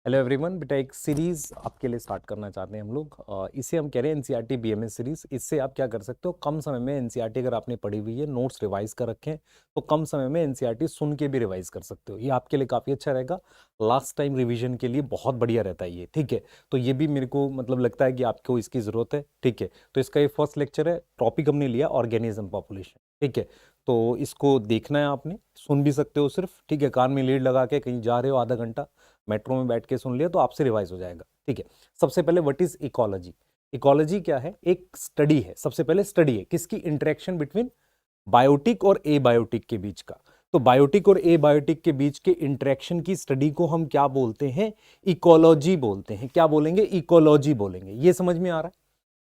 Hello everyone, बेटा एक series आपके लिए स्टार्ट करना चाहते हैं हम लोग। इसे हम कह रहे हैं एनसीईआरटी बीएमएस सीरीज। इससे आप क्या कर सकते हो, कम समय में एनसीईआरटी अगर आपने पढ़ी हुई है, नोट्स रिवाइज कर रखे हैं, तो कम समय में एनसीईआरटी सुन के भी रिवाइज कर सकते हो। ये आपके लिए काफ़ी अच्छा रहेगा, लास्ट टाइम रिविजन के लिए बहुत बढ़िया रहता है ये। ठीक है, तो ये भी मेरे को मतलब लगता है कि आपको इसकी ज़रूरत है। ठीक है, तो इसका ये फर्स्ट लेक्चर है, टॉपिक हमने लिया ऑर्गेनिज्म पॉपुलेशन। ठीक है, तो इसको देखना है आपने, सुन भी सकते हो सिर्फ। ठीक है, कान में लीड लगा के कहीं जा रहे हो, आधा घंटा मेट्रो में बैठ के सुन लिया तो आपसे रिवाइज हो जाएगा। ठीक है, सबसे पहले व्हाट इज इकोलॉजी। इकोलॉजी क्या है? एक स्टडी है, सबसे पहले स्टडी है किसकी? इंटरेक्शन बिटवीन बायोटिक और एबायोटिक के बीच का। तो बायोटिक और एबायोटिक के बीच के इंटरेक्शन की स्टडी को हम क्या बोलते हैं? इकोलॉजी बोलते हैं। क्या बोलेंगे? इकोलॉजी बोलेंगे। ये समझ में आ रहा है?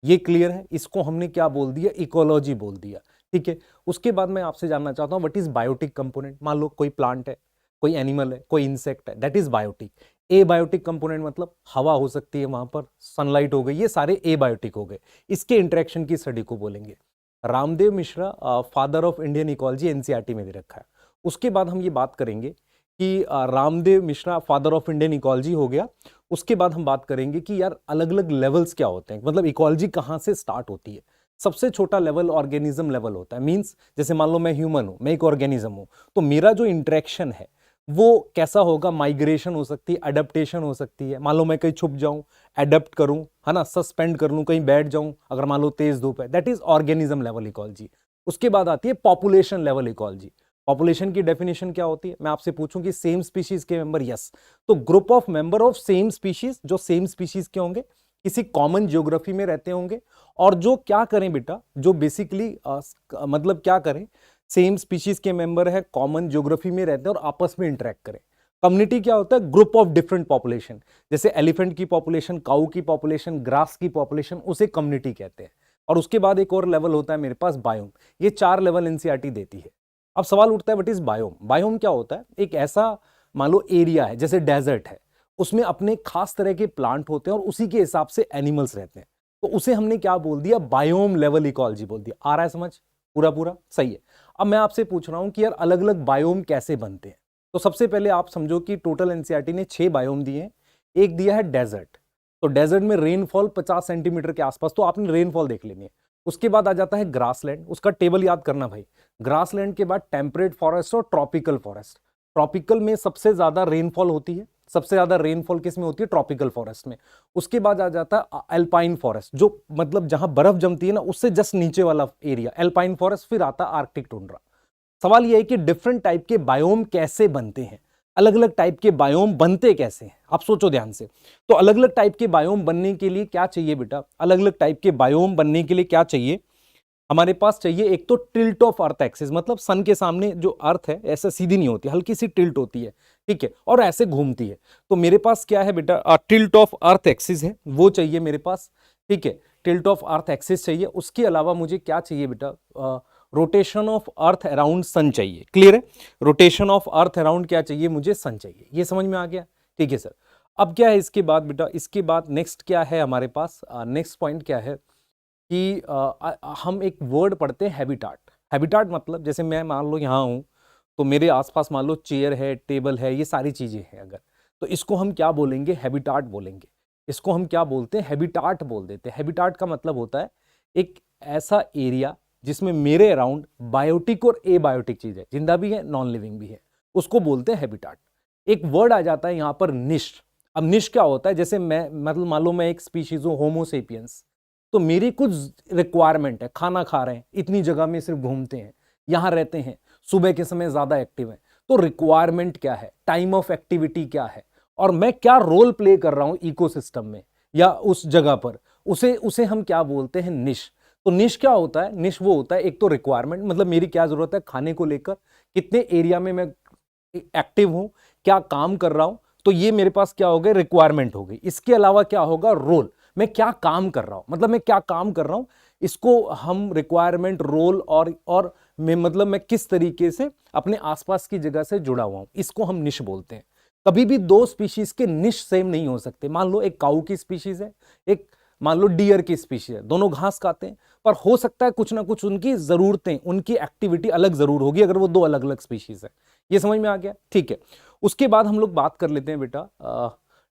ये क्लियर है? इसको हमने क्या बोल दिया? इकोलॉजी बोल दिया। ठीक है, उसके बाद मैं आपसे जानना चाहता हूं व्हाट इज बायोटिक कंपोनेंट। मान लो कोई प्लांट है, कोई एनिमल है, कोई इंसेक्ट है, that is biotic. Abiotic component मतलब हवा हो सकती है वहां पर, सनलाइट हो गई, ये सारे एबायोटिक हो गए। इसके इंटरेक्शन की स्टडी को बोलेंगे। Ramdev Mishra, father of Indian ecology, NCERT में दे रखा है। उसके बाद हम ये बात करेंगे कि Ramdev Mishra father of Indian ecology हो गया। उसके बाद हम बात करेंगे कि यार अलग अलग लेवल्स क्या होते हैं, मतलब इकोलॉजी कहाँ से स्टार्ट होती है। सबसे छोटा लेवल ऑर्गेनिज्म लेवल होता है। मींस जैसे मान लो मैं ह्यूमन हूं, मैं एक ऑर्गेनिज्म हूं, तो मेरा जो इंटरेक्शन है वो कैसा होगा? माइग्रेशन हो सकती है, अडेप्टेशन हो सकती है। मान लो मैं कहीं छुप जाऊं, अडेप्ट करूं, है ना, सस्पेंड कर लूं, कहीं बैठ जाऊं अगर मान लो तेज धूप है, that is organism level ecology. उसके बाद आती है पॉपुलेशन लेवल इकोलॉजी। पॉपुलेशन की डेफिनेशन क्या होती है? मैं आपसे पूछूं कि सेम स्पीशीज के मेंबर, यस, तो group of member of same species, जो सेम स्पीशीज के होंगे, किसी कॉमन ज्योग्राफी में रहते होंगे, और जो क्या करें बेटा, जो बेसिकली मतलब क्या करें, सेम स्पीशीज के मेंबर है, कॉमन ज्योग्राफी में रहते हैं और आपस में इंटरेक्ट करें। कम्युनिटी क्या होता है? Group of different population. जैसे एलिफेंट की पॉपुलेशन, काऊ की पॉपुलेशन, ग्रास की पॉपुलेशन, उसे कम्युनिटी कहते हैं। और उसके बाद एक और लेवल होता है मेरे पास, बायोम। ये 4 लेवल एनसीईआरटी देती है। अब सवाल उठता है व्हाट इज बायोम। बायोम क्या होता है? एक ऐसा मान लो एरिया है, जैसे डेजर्ट है, उसमें अपने खास तरह के प्लांट होते हैं और उसी के हिसाब से एनिमल्स रहते हैं, तो उसे हमने क्या बोल दिया? बायोम लेवल इकोलॉजी बोल दिया। आ रहा है समझ? पूरा पूरा सही है। अब मैं आपसे पूछ रहा हूं कि यार अलग अलग बायोम कैसे बनते हैं। तो सबसे पहले आप समझो कि टोटल एनसीईआरटी ने 6 बायोम दिए हैं। एक दिया है डेजर्ट, तो डेजर्ट में रेनफॉल 50 सेंटीमीटर के आसपास, तो आपने रेनफॉल देख लेनी है। उसके बाद आ जाता है ग्रासलैंड, उसका टेबल याद करना भाई। ग्रासलैंड के बाद टेम्परेट फॉरेस्ट और ट्रॉपिकल फॉरेस्ट। ट्रॉपिकल में सबसे ज्यादा रेनफॉल होती है, सबसे ज्यादा रेनफॉल किस में होती है? ट्रॉपिकल फॉरेस्ट में। उसके बाद आ जाता है अल्पाइन फॉरेस्ट, जो मतलब जहां बर्फ जमती है ना, उससे जस्ट नीचे वाला एरिया अल्पाइन फॉरेस्ट। फिर आता है आर्कटिक टुंड्रा। सवाल यह है कि डिफरेंट टाइप के बायोम कैसे बनते हैं, अलग अलग टाइप के बायोम बनते कैसे हैं, आप सोचो ध्यान से। तो अलग अलग टाइप के बायोम बनने के लिए क्या चाहिए बेटा? अलग अलग टाइप के बायोम बनने के लिए क्या चाहिए हमारे पास? चाहिए एक तो टिल्ट ऑफ अर्थ एक्सिस, मतलब सन के सामने जो अर्थ है ऐसा सीधी नहीं होती, हल्की सी टिल्ट होती है। ठीक है, और ऐसे घूमती है। तो मेरे पास क्या है बेटा? टिल्ट ऑफ अर्थ एक्सिस है, वो चाहिए मेरे पास। ठीक है, टिल्ट ऑफ अर्थ एक्सिस चाहिए। उसके अलावा मुझे क्या चाहिए बेटा? Rotation of earth around sun चाहिए। क्लियर है? रोटेशन ऑफ अर्थ अराउंड क्या चाहिए मुझे? सन चाहिए। ये समझ में आ गया? ठीक है सर। अब क्या है इसके बाद बेटा? इसके बाद नेक्स्ट क्या है हमारे पास? नेक्स्ट पॉइंट क्या है कि हम एक वर्ड पढ़ते हैं हैबिटाट। हैबिटाट मतलब जैसे मैं मान लो यहाँ हूँ, तो मेरे आसपास मान लो चेयर है, टेबल है, ये सारी चीज़ें हैं अगर, तो इसको हम क्या बोलेंगे? हैबिटाट बोलेंगे। इसको हम क्या बोलते हैं? हैबिटाट बोल देते हैं। हैबिटाट का मतलब होता है एक ऐसा एरिया जिसमें मेरे अराउंड बायोटिक और एबायोटिक चीज़ है, जिंदा भी है, नॉन लिविंग भी है, उसको बोलते हैं हैबिटाट। एक वर्ड आ जाता है यहाँ पर, निश। अब निश क्या होता है? जैसे मैं मतलब मान लो मैं एक स्पीशीज हूँ, होमोसेपियंस, तो मेरी कुछ रिक्वायरमेंट है, खाना खा रहे हैं, इतनी जगह में सिर्फ घूमते हैं, यहां रहते हैं, सुबह के समय ज्यादा एक्टिव है, तो रिक्वायरमेंट क्या है, टाइम ऑफ एक्टिविटी क्या है, और मैं क्या रोल प्ले कर रहा हूं इकोसिस्टम में या उस जगह पर, उसे उसे हम क्या बोलते हैं? निश। तो निश क्या होता है? निश वो होता है एक तो रिक्वायरमेंट, मतलब मेरी क्या जरूरत है खाने को लेकर, कितने एरिया में मैं एक्टिव हूं, क्या काम कर रहा हूं, तो ये मेरे पास क्या हो गए? रिक्वायरमेंट हो गई। इसके अलावा क्या होगा? रोल, मैं क्या काम कर रहा हूं, मतलब मैं क्या काम कर रहा हूं, इसको हम रिक्वायरमेंट, रोल और मैं मतलब मैं किस तरीके से अपने आसपास की जगह से जुड़ा हुआ हूं, इसको हम निश बोलते हैं। कभी भी दो स्पीशीज के निश सेम नहीं हो सकते। मान लो एक काऊ की स्पीशीज है, एक मान लो डियर की स्पीशीज है, दोनों घास खाते हैं, पर हो सकता है कुछ ना कुछ उनकी जरूरतें, उनकी एक्टिविटी अलग जरूर होगी अगर वो दो अलग अलग स्पीशीज है। ये समझ में आ गया? ठीक है। उसके बाद हम लोग बात कर लेते हैं बेटा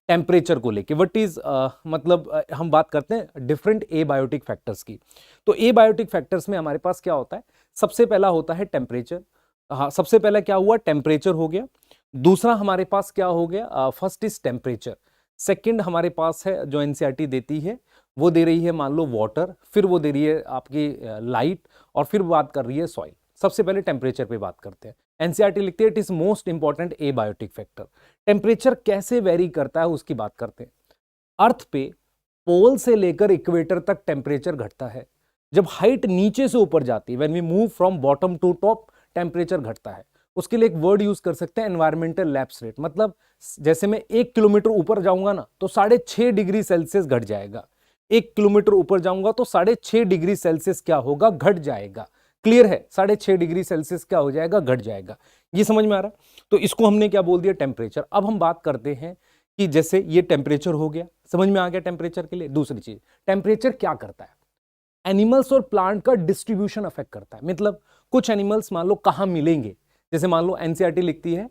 टेम्परेचर को लेके। व्हाट इज मतलब हम बात करते हैं डिफरेंट एबायोटिक फैक्टर्स की। तो एबायोटिक फैक्टर्स में हमारे पास क्या होता है, सबसे पहला होता है टेम्परेचर। हाँ, सबसे पहला क्या हुआ, टेम्परेचर हो गया। दूसरा हमारे पास क्या हो गया, फर्स्ट इज टेम्परेचर। सेकंड हमारे पास है जो एनसीईआरटी देती है, वो दे रही है मान लो वाटर, फिर वो दे रही है आपकी लाइट, और फिर बात कर रही है सॉइल। सबसे पहले टेम्परेचर पे बात करते हैं। एनसीईआरटी लिखती है it is most important abiotic factor. Temperature कैसे वेरी करता है उसकी बात करते हैं। अर्थ पे पोल से लेकर इक्वेटर तक टेम्परेचर घटता है। जब हाइट नीचे से ऊपर जाती है, when we move from bottom to top, temperature घटता है। उसके लिए एक वर्ड यूज कर सकते हैं, एनवायरमेंटल लैप्स रेट। मतलब जैसे मैं 1 किलोमीटर ऊपर जाऊंगा ना तो 6.5 डिग्री सेल्सियस घट जाएगा। 1 किलोमीटर ऊपर जाऊंगा तो 6.5 डिग्री सेल्सियस क्या होगा, घट जाएगा। क्लियर है, 6.5 डिग्री सेल्सियस क्या हो जाएगा, घट जाएगा। ये समझ में आ रहा है? तो इसको हमने क्या बोल दिया, टेम्परेचर। अब हम बात करते हैं कि जैसे ये टेम्परेचर हो गया, समझ में आ गया टेम्परेचर के लिए। दूसरी चीज, टेम्परेचर क्या करता है, एनिमल्स और प्लांट का डिस्ट्रीब्यूशन अफेक्ट करता है। मतलब कुछ एनिमल्स मान लो कहां मिलेंगे, जैसे मान लो एनसीईआरटी लिखती है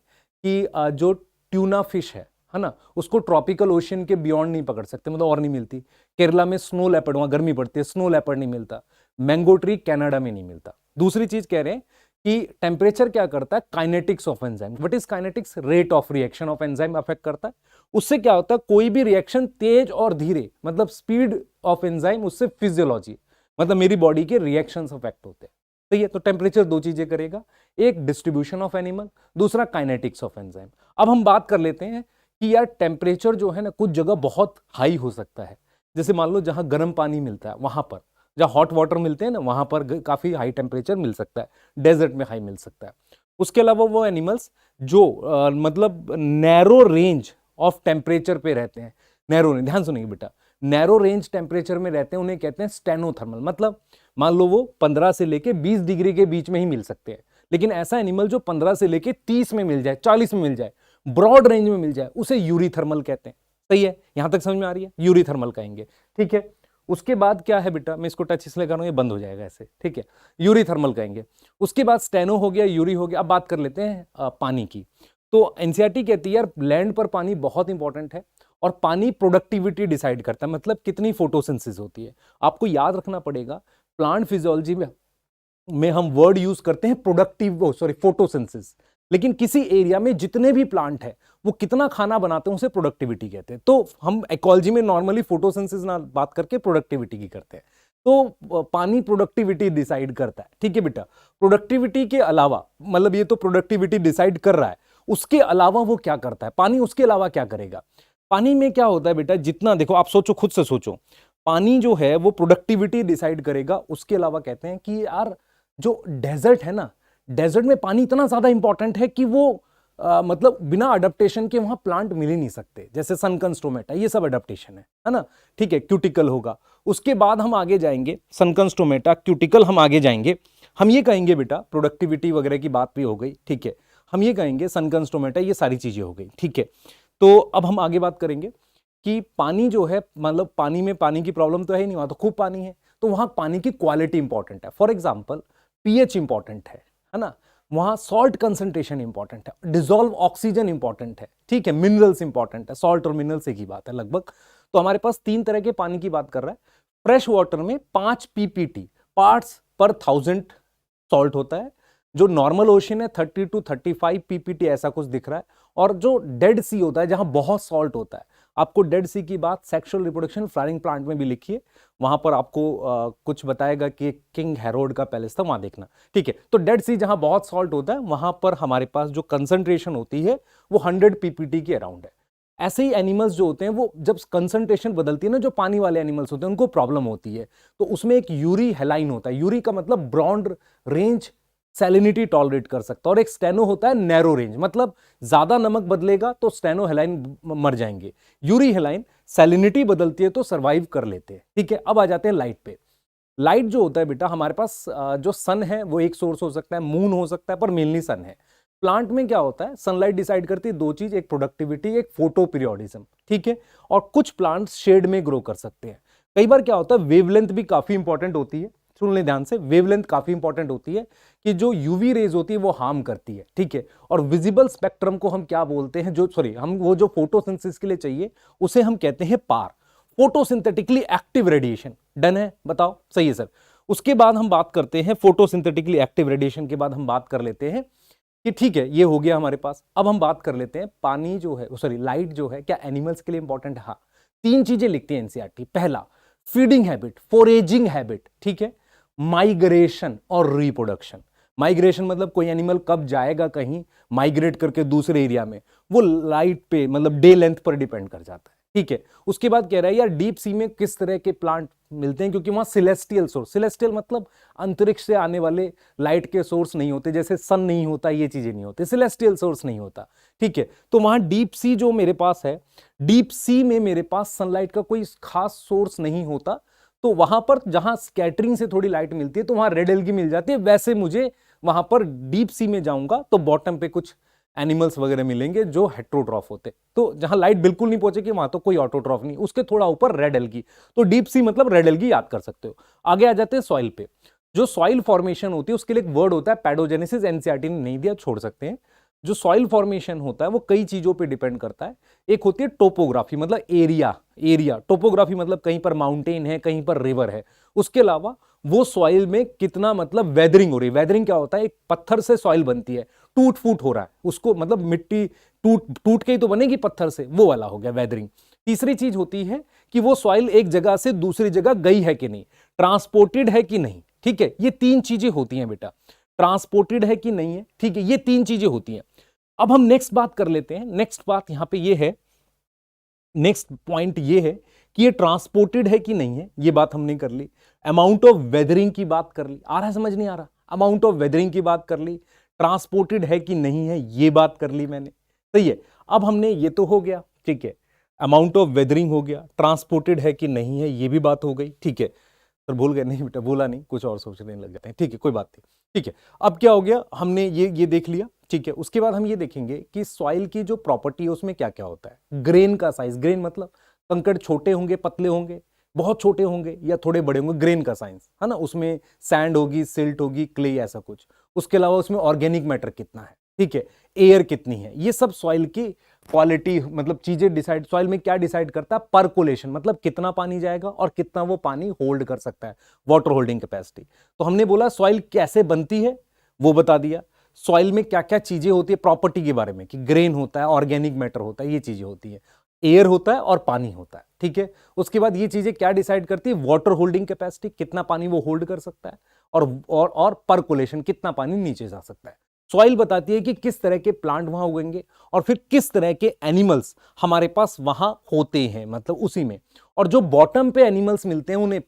कि जो ट्यूना फिश है ना, उसको ट्रॉपिकल ओशियन के बियॉन्ड नहीं पकड़ सकते, मतलब और नहीं मिलती। केरला में स्नो लेपर्ड, वहां गर्मी पड़ती है, स्नो लेपर्ड नहीं मिलता। मैंगो ट्री कनाडा में नहीं मिलता। दूसरी चीज कह रहे हैं कि टेम्परेचर क्या करता है, kinetics of enzyme. What is kinetics, rate of reaction of enzyme affect करता है। उससे क्या होता है, कोई भी रिएक्शन तेज और धीरे, मतलब स्पीड ऑफ एंजाइम, उससे फिजियोलॉजी, मतलब मेरी बॉडी के रिएक्शंस अफेक्ट होते हैं। सही है, तो टेम्परेचर दो चीजें करेगा, एक डिस्ट्रीब्यूशन ऑफ एनिमल, दूसरा काइनेटिक्स ऑफ एंजाइम। अब हम बात कर लेते हैं कि यार टेम्परेचर जो है ना, कुछ जगह बहुत हाई हो सकता है। जैसे मान लो जहां गर्म पानी मिलता है वहां पर, जहां हॉट वाटर मिलते हैं ना, वहां पर काफी हाई टेम्परेचर मिल सकता है। डेजर्ट में हाई मिल सकता है। उसके अलावा वो एनिमल्स जो मतलब नैरो रेंज ऑफ टेम्परेचर पे रहते हैं। नैरो रेंज, ध्यान सुनिए बेटा, नैरो रेंज टेम्परेचर में रहते हैं, उन्हें कहते हैं स्टेनोथर्मल। मतलब मान लो वो 15 से लेके 20 डिग्री के बीच में ही मिल सकते हैं। लेकिन ऐसा एनिमल जो 15 से लेके 30 में मिल जाए, 40 में मिल जाए, ब्रॉड रेंज में मिल जाए, उसे यूरीथर्मल कहते हैं। सही है, यहां तक समझ में आ रही है, यूरीथर्मल कहेंगे। ठीक है, उसके बाद क्या है बेटा, मैं इसको टच इसलिए कर रहा हूं, ये बंद हो जाएगा ऐसे। ठीक है, यूरीथर्मल कहेंगे। उसके बाद स्टेनो हो गया, यूरी हो गया। अब बात कर लेते हैं पानी की। तो एनसीईआरटी कहती है यार लैंड पर पानी बहुत इंपॉर्टेंट है, और पानी प्रोडक्टिविटी डिसाइड करता है, मतलब कितनी फोटोसिंथेसिस होती है। आपको याद रखना पड़ेगा, प्लांट फिजियोलॉजी में हम वर्ड यूज करते हैं प्रोडक्टिव, सॉरी फोटोसिंथेसिस, लेकिन किसी एरिया में जितने भी प्लांट है वो कितना खाना बनाते हैं उसे प्रोडक्टिविटी कहते हैं। तो हम इकोलॉजी में नॉर्मली फोटोसिंथेसिस ना बात करके प्रोडक्टिविटी की करते हैं। तो पानी प्रोडक्टिविटी डिसाइड करता है। ठीक है बेटा, प्रोडक्टिविटी के अलावा, मतलब ये तो प्रोडक्टिविटी डिसाइड कर रहा है, उसके अलावा वो क्या करता है, पानी उसके अलावा क्या करेगा। पानी में क्या होता है बेटा, जितना देखो आप सोचो, खुद से सोचो, पानी जो है वो प्रोडक्टिविटी डिसाइड करेगा। उसके अलावा कहते हैं कि यार जो डेजर्ट है ना, डेजर्ट में पानी इतना ज्यादा इंपॉर्टेंट है कि वो मतलब बिना अडेप्टेशन के वहां प्लांट मिल ही नहीं सकते। जैसे सनकन स्टोमेटा, ये सब अडेप्टेशन है ना। ठीक है, क्यूटिकल होगा। उसके बाद हम आगे जाएंगे, सनकन स्टोमेटा, क्यूटिकल, हम आगे जाएंगे। हम ये कहेंगे बेटा, प्रोडक्टिविटी वगैरह की बात भी हो गई। ठीक है, हम ये कहेंगे सनकन स्टोमेटा, ये सारी चीजें हो गई। ठीक है, तो अब हम आगे बात करेंगे कि पानी जो है, मतलब पानी में पानी की प्रॉब्लम तो है ही नहीं, वहां तो खूब पानी है, तो वहां पानी की क्वालिटी इंपॉर्टेंट है। फॉर एग्जाम्पल पीएच इंपॉर्टेंट है ना, वहां सॉल्ट कंसंट्रेशन इंपॉर्टेंट है, डिसॉल्व ऑक्सीजन इंपॉर्टेंट है। ठीक है, मिनरल्स इंपॉर्टेंट है, सॉल्ट और मिनरल्स एक ही बात है लगभग। तो हमारे पास 3 तरह के पानी की बात कर रहा है। फ्रेश वाटर में 5 पीपीटी, पार्ट्स पर 1000 सॉल्ट होता है। जो नॉर्मल ओशन है 30 टू 35 पीपीटी, ऐसा कुछ दिख रहा है। और जो डेड सी होता है, जहां बहुत सॉल्ट होता है, आपको डेड सी की बात सेक्सुअल रिप्रोडक्शन फ्लावरिंग प्लांट में भी लिखिए, वहां पर आपको कुछ बताएगा कि किंग हेरोड का पैलेस था, वहां देखना। ठीक है, तो डेड सी जहां बहुत सॉल्ट होता है, वहां पर हमारे पास जो कंसंट्रेशन होती है वो 100 पीपीटी के अराउंड है। ऐसे ही एनिमल्स जो होते हैं, वो जब कंसंट्रेशन बदलती है ना, जो पानी वाले एनिमल्स होते हैं उनको प्रॉब्लम होती है। तो उसमें एक यूरी हेलाइन होता है। यूरी का मतलब ब्रॉड रेंज सैलिनिटी टॉलरेट कर सकता है, और एक स्टेनो होता है नैरो रेंज, मतलब ज्यादा नमक बदलेगा तो स्टेनो हेलाइन मर जाएंगे। यूरी हेलाइन सैलिनिटी बदलती है तो सरवाइव कर लेते हैं। ठीक है, अब आ जाते हैं लाइट पे। लाइट जो होता है बेटा, हमारे पास जो सन है वो एक सोर्स हो सकता है, मून हो सकता है, पर मेनली सन है। प्लांट में क्या होता है, सनलाइट डिसाइड करती है 2 चीज, एक प्रोडक्टिविटी, एक फोटो पीरियोडिज्म। ठीक है, और कुछ प्लांट्स शेड में ग्रो कर सकते हैं। कई बार क्या होता है, वेवलेंथ भी काफी इंपॉर्टेंट होती है। सुन लें ध्यान से, वेवलेंथ काफी इंपॉर्टेंट होती है कि जो यूवी रेज होती है वो हार्म करती है, ठीक है। और विजिबल स्पेक्ट्रम को हम क्या बोलते हैं, जो सॉरी हम वो जो फोटोसिंथेसिस के लिए चाहिए उसे हम कहते हैं पार, फोटोसिंथेटिकली एक्टिव रेडिएशन। डन है, बताओ सही है सर। उसके बाद हम बात करते हैं फोटोसिंथेटिकली एक्टिव रेडिएशन के बाद हम बात कर लेते हैं कि ठीक है ये हो गया हमारे पास। अब हम बात कर लेते हैं पानी जो है, सॉरी लाइट जो है क्या एनिमल्स के लिए इंपॉर्टेंट है? हाँ, 3 चीजें लिखती है एनसीईआरटी। पहला फीडिंग हैबिट, फोरेजिंग हैबिट, ठीक है, माइग्रेशन और रिप्रोडक्शन। माइग्रेशन मतलब कोई एनिमल कब जाएगा कहीं माइग्रेट करके दूसरे एरिया में, वो लाइट पे मतलब डे लेंथ पर डिपेंड कर जाता है, ठीक है। उसके बाद कह रहा है यार डीप सी में किस तरह के प्लांट मिलते हैं, क्योंकि वहां सिलेस्टियल सोर्स, सिलेस्टियल मतलब अंतरिक्ष से आने वाले लाइट के सोर्स नहीं होते, जैसे सन नहीं होता, ये चीजें नहीं होती, सिलेस्टियल सोर्स नहीं होता, ठीक है। तो वहां डीप सी जो मेरे पास है, डीप सी में मेरे पास सनलाइट का कोई खास सोर्स नहीं होता, तो वहां पर जहां स्कैटरिंग से थोड़ी लाइट मिलती है तो वहां रेड एल्गी मिल जाती है। वैसे मुझे वहां पर डीप सी में जाऊंगा तो बॉटम पे कुछ एनिमल्स वगैरह मिलेंगे जो हेट्रोट्रॉफ होते, तो जहां लाइट बिल्कुल नहीं पहुंचेगी वहां तो कोई ऑटोट्रॉफ नहीं, उसके थोड़ा ऊपर रेड एल्गी, तो डीप सी मतलब रेड एल्गी याद कर सकते हो। आगे आ जाते हैं सॉइल पे। जो सॉइल फॉर्मेशन होती है उसके लिए एक वर्ड होता है पैडोजेनेसिस, एनसीईआरटी ने नहीं दिया, छोड़ सकते हैं। जो सॉइल फॉर्मेशन होता है वो कई चीजों पे डिपेंड करता है। एक होती है टोपोग्राफी मतलब एरिया, टोपोग्राफी मतलब कहीं पर माउंटेन है, कहीं पर रिवर है। उसके अलावा वो सॉइल में कितना मतलब वेदरिंग हो रही है। वेदरिंग क्या होता है, एक पत्थर से सॉइल बनती है, टूट फूट हो रहा है उसको, मतलब मिट्टी टूट के ही तो बनेगी पत्थर से, वो वाला हो गया वेदरिंग। तीसरी चीज होती है कि वो सॉइल एक जगह से दूसरी जगह गई है कि नहीं, ट्रांसपोर्टेड है कि नहीं, ठीक है। ये 3 चीजें होती हैं बेटा, ट्रांसपोर्टेड है कि नहीं है, ठीक है, ये 3 चीजें होती हैं। अब हम नेक्स्ट बात कर लेते हैं। नेक्स्ट बात यहां पे ये है, नेक्स्ट पॉइंट ये है कि ये ट्रांसपोर्टेड है कि नहीं है, ये बात हमने कर ली। अमाउंट ऑफ वेदरिंग की बात कर ली, आ रहा है समझ नहीं आ रहा, अमाउंट ऑफ वेदरिंग की बात कर ली, ट्रांसपोर्टेड है कि नहीं है ये बात कर ली मैंने, सही है। अब हमने ये तो हो गया, ठीक है, अमाउंट ऑफ वेदरिंग हो गया, ट्रांसपोर्टेड है कि नहीं है ये भी बात हो गई, ठीक है। सर भूल गए, नहीं बेटा भूला नहीं, कुछ और सोचने लग जाते हैं, ठीक है कोई बात नहीं, ठीक है। अब क्या हो गया, हमने ये देख लिया, ठीक है। उसके बाद हम ये देखेंगे कि सॉइल की जो प्रॉपर्टी है उसमें क्या क्या होता है। ग्रेन का साइज, ग्रेन मतलब कंकड़ छोटे होंगे, पतले होंगे, बहुत छोटे होंगे या थोड़े बड़े होंगे, ग्रेन का साइंस है ना। उसमें सैंड होगी, सिल्ट होगी, क्ले, ऐसा कुछ। उसके अलावा उसमें ऑर्गेनिक मैटर कितना है, ठीक है, एयर कितनी है, ये सब सॉइल की क्वालिटी मतलब चीजें डिसाइड, सॉइल में क्या डिसाइड करता है, परकोलेशन मतलब कितना पानी जाएगा और कितना वो पानी होल्ड कर सकता है, वाटर होल्डिंग कैपेसिटी। तो हमने बोला सॉइल कैसे बनती है वो बता दिया, सॉइल में क्या क्या चीजें होती है प्रॉपर्टी के बारे में, कि ग्रेन होता है, ऑर्गेनिक मैटर होता है, ये चीजें होती है, एयर होता है और पानी होता है, ठीक है। उसके बाद ये चीजें क्या डिसाइड करती है, वाटर होल्डिंग कैपेसिटी, कितना पानी वो होल्ड कर सकता है, और परकोलेशन कितना पानी नीचे जा सकता है। सॉइल बताती है कि किस तरह के प्लांट वहां उगेंगे और फिर किस तरह के एनिमल्स हमारे पास वहां होते हैं, मतलब उसी में। और जो बॉटम पे एनिमल्स मिलते हैं उन्हें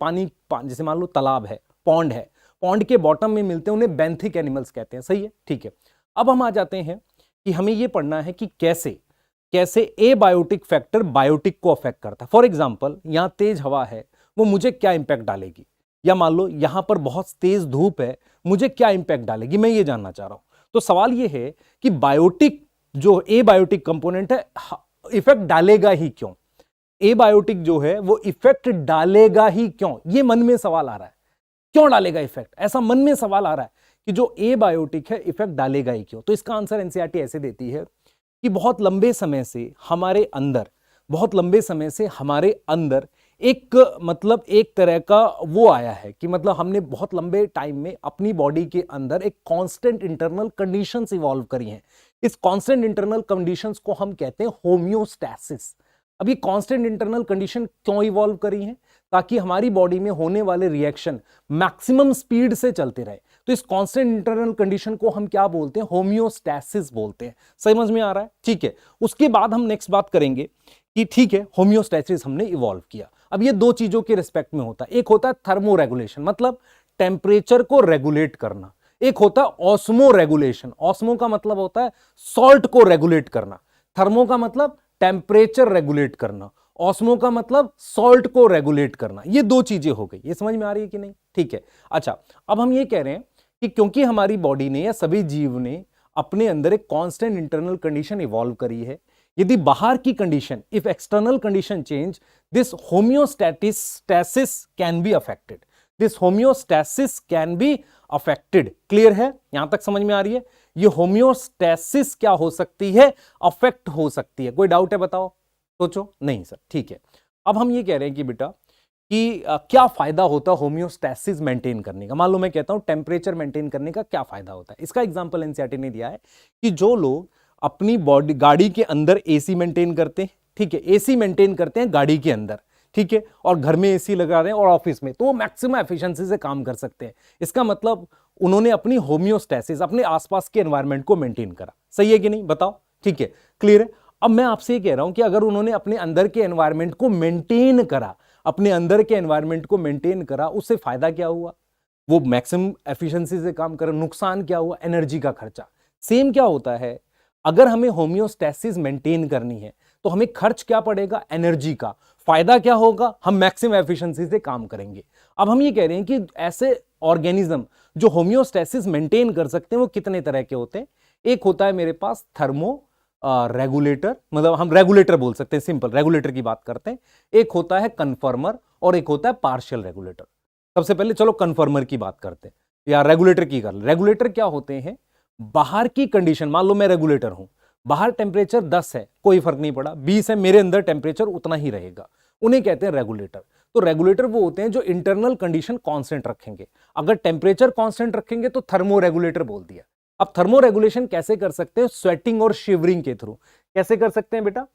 जैसे मान लो तालाब है, पॉन्ड है, पॉन्ड के बॉटम में मिलते हैं उन्हें बेंथिक एनिमल्स कहते हैं, सही है, ठीक है। अब हम आ जाते हैं कि हमें यह पढ़ना है कि कैसे एबायोटिक फैक्टर बायोटिक को अफेक्ट करता है। फॉर एग्जाम्पल यहां तेज हवा है, वो मुझे क्या इंपैक्ट डालेगी, या मान लो यहां पर बहुत तेज धूप है, मुझे क्या इंपैक्ट डालेगी, मैं ये जानना चाह रहा हूं। तो सवाल यह है कि बायोटिक जो एबायोटिक कंपोनेंट है इफेक्ट डालेगा ही क्यों, एबायोटिक जो है वो इफेक्ट डालेगा ही क्यों, ये मन में सवाल आ रहा है, क्यों डालेगा इफेक्ट, ऐसा मन में सवाल आ रहा है कि जो एबायोटिक है इफेक्ट डालेगा ही क्यों। तो इसका आंसर एनसीईआरटी ऐसे देती है कि बहुत लंबे समय से हमारे अंदर एक मतलब एक तरह का वो आया है कि मतलब हमने बहुत लंबे टाइम में अपनी बॉडी के अंदर एक कांस्टेंट इंटरनल कंडीशंस इवॉल्व करी हैं। इस कांस्टेंट इंटरनल कंडीशंस को हम कहते हैं होम्योस्टैसिस। अब ये कांस्टेंट इंटरनल कंडीशन क्यों इवॉल्व करी हैं, ताकि हमारी बॉडी में होने वाले रिएक्शन मैक्सिमम स्पीड से चलते रहे। तो इस कांस्टेंट इंटरनल कंडीशन को हम क्या बोलते हैं, होम्योस्टैसिस बोलते हैं। समझ में आ रहा है, ठीक है। उसके बाद हम नेक्स्ट बात करेंगे कि ठीक है होम्योस्टैसिस हमने इवॉल्व किया। अब ये 2 चीजों के रिस्पेक्ट में होता है, एक होता है थर्मो रेगुलेशन मतलब टेम्परेचर को रेगुलेट करना, एक होता है ऑस्मो रेगुलेशन, ऑस्मो का मतलब होता है सॉल्ट को रेगुलेट करना, थर्मो का मतलब टेम्परेचर रेगुलेट करना, ऑस्मो का मतलब सॉल्ट को रेगुलेट करना। ये 2 चीजें हो गई, ये समझ में आ रही है कि नहीं, ठीक है। अच्छा अब हम ये कह रहे हैं कि क्योंकि हमारी बॉडी ने या सभी जीव ने अपने अंदर एक कांस्टेंट इंटरनल कंडीशन इवॉल्व करी है, यदि बाहर की condition, if external condition change, this homeostasis can be affected. This homeostasis can be affected. Clear है, यहां तक समझ में आ रही है? ये होम्योस्टैसिस क्या हो सकती है? अफेक्ट हो सकती है। कोई डाउट है बताओ, सोचो। नहीं सर, ठीक है। अब हम ये कह रहे हैं कि बेटा कि क्या फायदा होता है होम्योस्टैसिस मेंटेन करने का। मान लो मैं कहता हूं टेम्परेचर मेंटेन करने का क्या फायदा होता है। इसका एग्जांपल एनसीईआरटी ने दिया है कि जो लोग अपनी बॉडी गाड़ी के अंदर एसी मेंटेन करते हैं, ठीक है, एसी मेंटेन करते हैं गाड़ी के अंदर, ठीक है, और घर में एसी लगा रहे हैं और ऑफिस में, तो वो मैक्सिमम एफिशिएंसी से काम कर सकते हैं। इसका मतलब उन्होंने अपनी होम्योस्टैसिस, अपने आसपास के एनवायरमेंट को मेंटेन करा। सही है कि नहीं, बताओ? ठीक है, क्लियर है। अब मैं आपसे ये कह रहा हूं कि अगर उन्होंने अपने अंदर के एनवायरमेंट को मेंटेन करा, अपने अंदर के एनवायरमेंट को मेंटेन करा, उससे फायदा क्या हुआ? वो मैक्सिमम एफिशिएंसी से काम कर। नुकसान क्या हुआ? एनर्जी का खर्चा। सेम क्या होता है, अगर हमें होम्योस्टैसिस मेंटेन करनी है तो हमें खर्च क्या पड़ेगा? एनर्जी का। फायदा क्या होगा? हम मैक्सिमम एफिशिएंसी से काम करेंगे। अब हम ये कह रहे हैं कि ऐसे ऑर्गेनिज्म जो होम्योस्टैसिस मेंटेन कर सकते हैं वो कितने तरह के होते हैं। एक होता है मेरे पास थर्मो रेगुलेटर, मतलब हम रेगुलेटर बोल सकते हैं, सिंपल रेगुलेटर की बात करते हैं। एक होता है कन्फर्मर और एक होता है पार्शियल रेगुलेटर। सबसे पहले चलो कन्फर्मर की बात करते हैं या रेगुलेटर की कर। रेगुलेटर क्या होते हैं? बाहर की कंडीशन, मान लो मैं रेगुलेटर हूं, बाहर टेम्परेचर 10 है, कोई फर्क नहीं पड़ा, 20 है, मेरे अंदर टेम्परेचर उतना ही रहेगा, उन्हें कहते हैं रेगुलेटर। तो रेगुलेटर वो होते हैं जो इंटरनल कंडीशन कांस्टेंट रखेंगे। अगर टेम्परेचर कांस्टेंट रखेंगे तो थर्मो रेगुलेटर बोल दिया। अब थर्मो रेगुलेशन कैसे कर सकते हैं? स्वेटिंग और शिवरिंग के थ्रू। कैसे कर सकते हैं बेटा?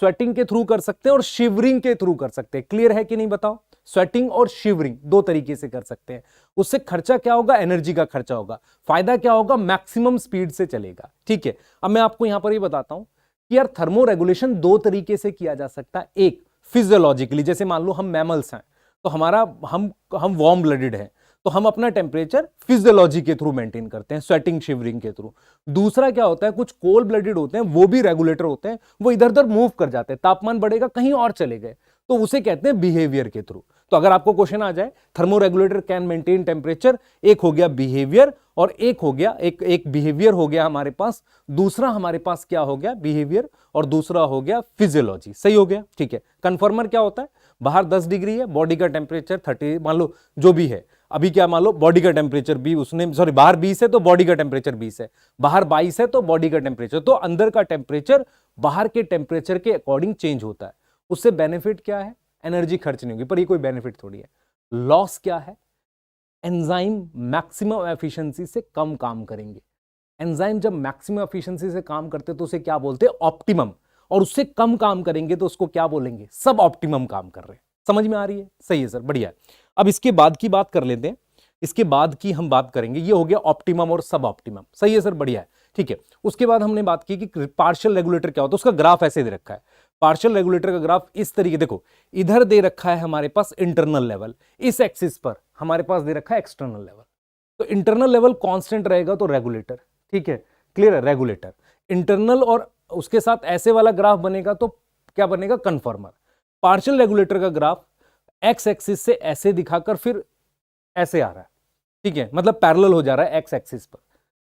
स्वेटिंग के थ्रू कर सकते हैं और शिवरिंग के थ्रू कर सकते हैं। क्लियर है कि नहीं बताओ? स्वेटिंग और शिवरिंग दो तरीके से कर सकते हैं। उससे खर्चा क्या होगा? एनर्जी का खर्चा होगा। फायदा क्या होगा? मैक्सिमम स्पीड से चलेगा। ठीक है, अब मैं आपको यहां पर ये बताता हूं कि यार थर्मो रेगुलेशन दो तरीके से किया जा सकता है। एक फिजियोलॉजिकली, जैसे मान लो हम मैमल्स हैं तो हमारा हम वार्म ब्लडेड हैं, तो हम अपना टेम्परेचर फिजियोलॉजी के थ्रू मेंटेन करते हैं, स्वेटिंग शिवरिंग के थ्रू। दूसरा क्या होता है, कुछ कोल्ड ब्लडेड होते हैं, वो भी रेगुलेटर होते हैं, वो इधर उधर मूव कर जाते हैं, तापमान बढ़ेगा कहीं और चले गए, तो उसे कहते हैं बिहेवियर के थ्रू। तो अगर आपको क्वेश्चन आ जाए thermo regulator can maintain temperature, एक हो गया बिहेवियर और एक हो गया एक बिहेवियर हो गया हमारे पास, दूसरा हमारे पास क्या हो गया? बिहेवियर, और दूसरा हो गया फिजियोलॉजी। सही हो गया, ठीक है। कन्फर्मर क्या होता है? बाहर 10 डिग्री है, बॉडी का टेम्परेचर 30, मान लो जो भी है, अभी क्या मान लो बॉडी का टेम्परेचर भी उसने, सॉरी बाहर 20 है तो बॉडी का टेम्परेचर 20 है, बाहर 22 है तो बॉडी का टेम्परेचर, तो अंदर का टेम्परेचर बाहर के टेम्परेचर के अकॉर्डिंग चेंज होता है। उससे बेनिफिट क्या है? एनर्जी खर्च नहीं होगी, पर ये कोई बेनिफिट थोड़ी है। लॉस क्या है? एंजाइम मैक्सिमम एफिशिएंसी से कम काम करेंगे। एंजाइम जब मैक्सिमम एफिशिएंसी से काम करते तो उसे क्या बोलते हैं? ऑप्टिमम। और उससे कम काम करेंगे तो उसको क्या बोलेंगे? सब ऑप्टिमम काम कर रहे हैं। समझ में आ रही है? सही है सर, बढ़िया है। अब इसके बाद की बात कर लेते हैं, इसके बाद की हम बात करेंगे, ये हो गया ऑप्टिमम और सब ऑप्टिमम। सही है सर, बढ़िया है, ठीक है। उसके बाद हमने बात की कि पार्शियल रेगुलेटर क्या होता है, उसका ग्राफ ऐसे दे रखा है। पार्शियल रेगुलेटर का ग्राफ इस तरीके, देखो इधर दे रखा है हमारे पास इंटरनल लेवल, इस एक्सिस पर हमारे पास दे रखा है एक्सटर्नल लेवल। तो इंटरनल लेवल कांस्टेंट रहेगा तो रेगुलेटर, ठीक है, क्लियर है, रेगुलेटर। इंटरनल और उसके साथ ऐसे वाला ग्राफ बनेगा तो क्या बनेगा? कन्फर्मर। पार्शियल रेगुलेटर का ग्राफ एक्स एक्सिस से ऐसे दिखाकर फिर ऐसे आ रहा है, ठीक है, मतलब पैरेलल हो जा रहा है एक्स एक्सिस पर,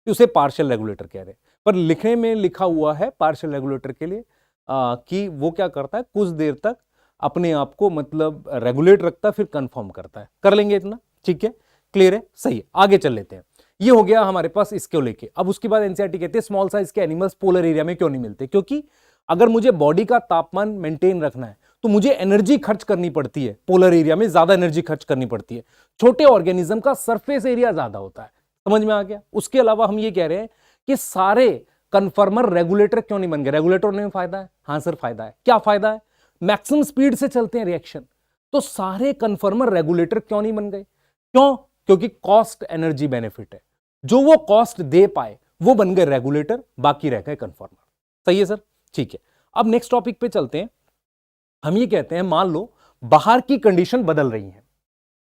तो उसे पार्शियल रेगुलेटर कह रहे हैं। पर लिखने में लिखा हुआ है पार्शियल रेगुलेटर के लिए कि वो क्या करता है, कुछ देर तक अपने आप को मतलब रेगुलेट रखता है, फिर कंफर्म करता है। कर लेंगे इतना, ठीक है, क्लियर है, सही है। आगे चल लेते हैं। ये हो गया हमारे पास इसको लेके। अब उसके बाद एनसीईआरटी कहते हैं स्मॉल साइज के एनिमल्स पोलर एरिया में क्यों नहीं मिलते? क्योंकि अगर मुझे बॉडी का तापमान मेंटेन रखना है तो मुझे एनर्जी खर्च करनी पड़ती है, पोलर एरिया में ज्यादा एनर्जी खर्च करनी पड़ती है। छोटे ऑर्गेनिज्म का सरफेस एरिया ज्यादा होता है। समझ में आ गया? उसके अलावा हम ये कह रहे हैं कि सारे कन्फर्मर रेगुलेटर क्यों नहीं बन गए? रेगुलेटर में फायदा है, हाँ सर फायदा है। क्या फायदा है? मैक्सिमम स्पीड से चलते हैं रिएक्शन, तो सारे कन्फर्मर रेगुलेटर क्यों नहीं बन गए? क्यों? क्योंकि कॉस्ट एनर्जी बेनिफिट है, जो वो कॉस्ट दे पाए वो बन गए रेगुलेटर, बाकी रह गए कन्फर्मर। सही है सर, ठीक है। अब नेक्स्ट टॉपिक पे चलते हैं। हम ये कहते हैं मान लो बाहर की कंडीशन बदल रही है,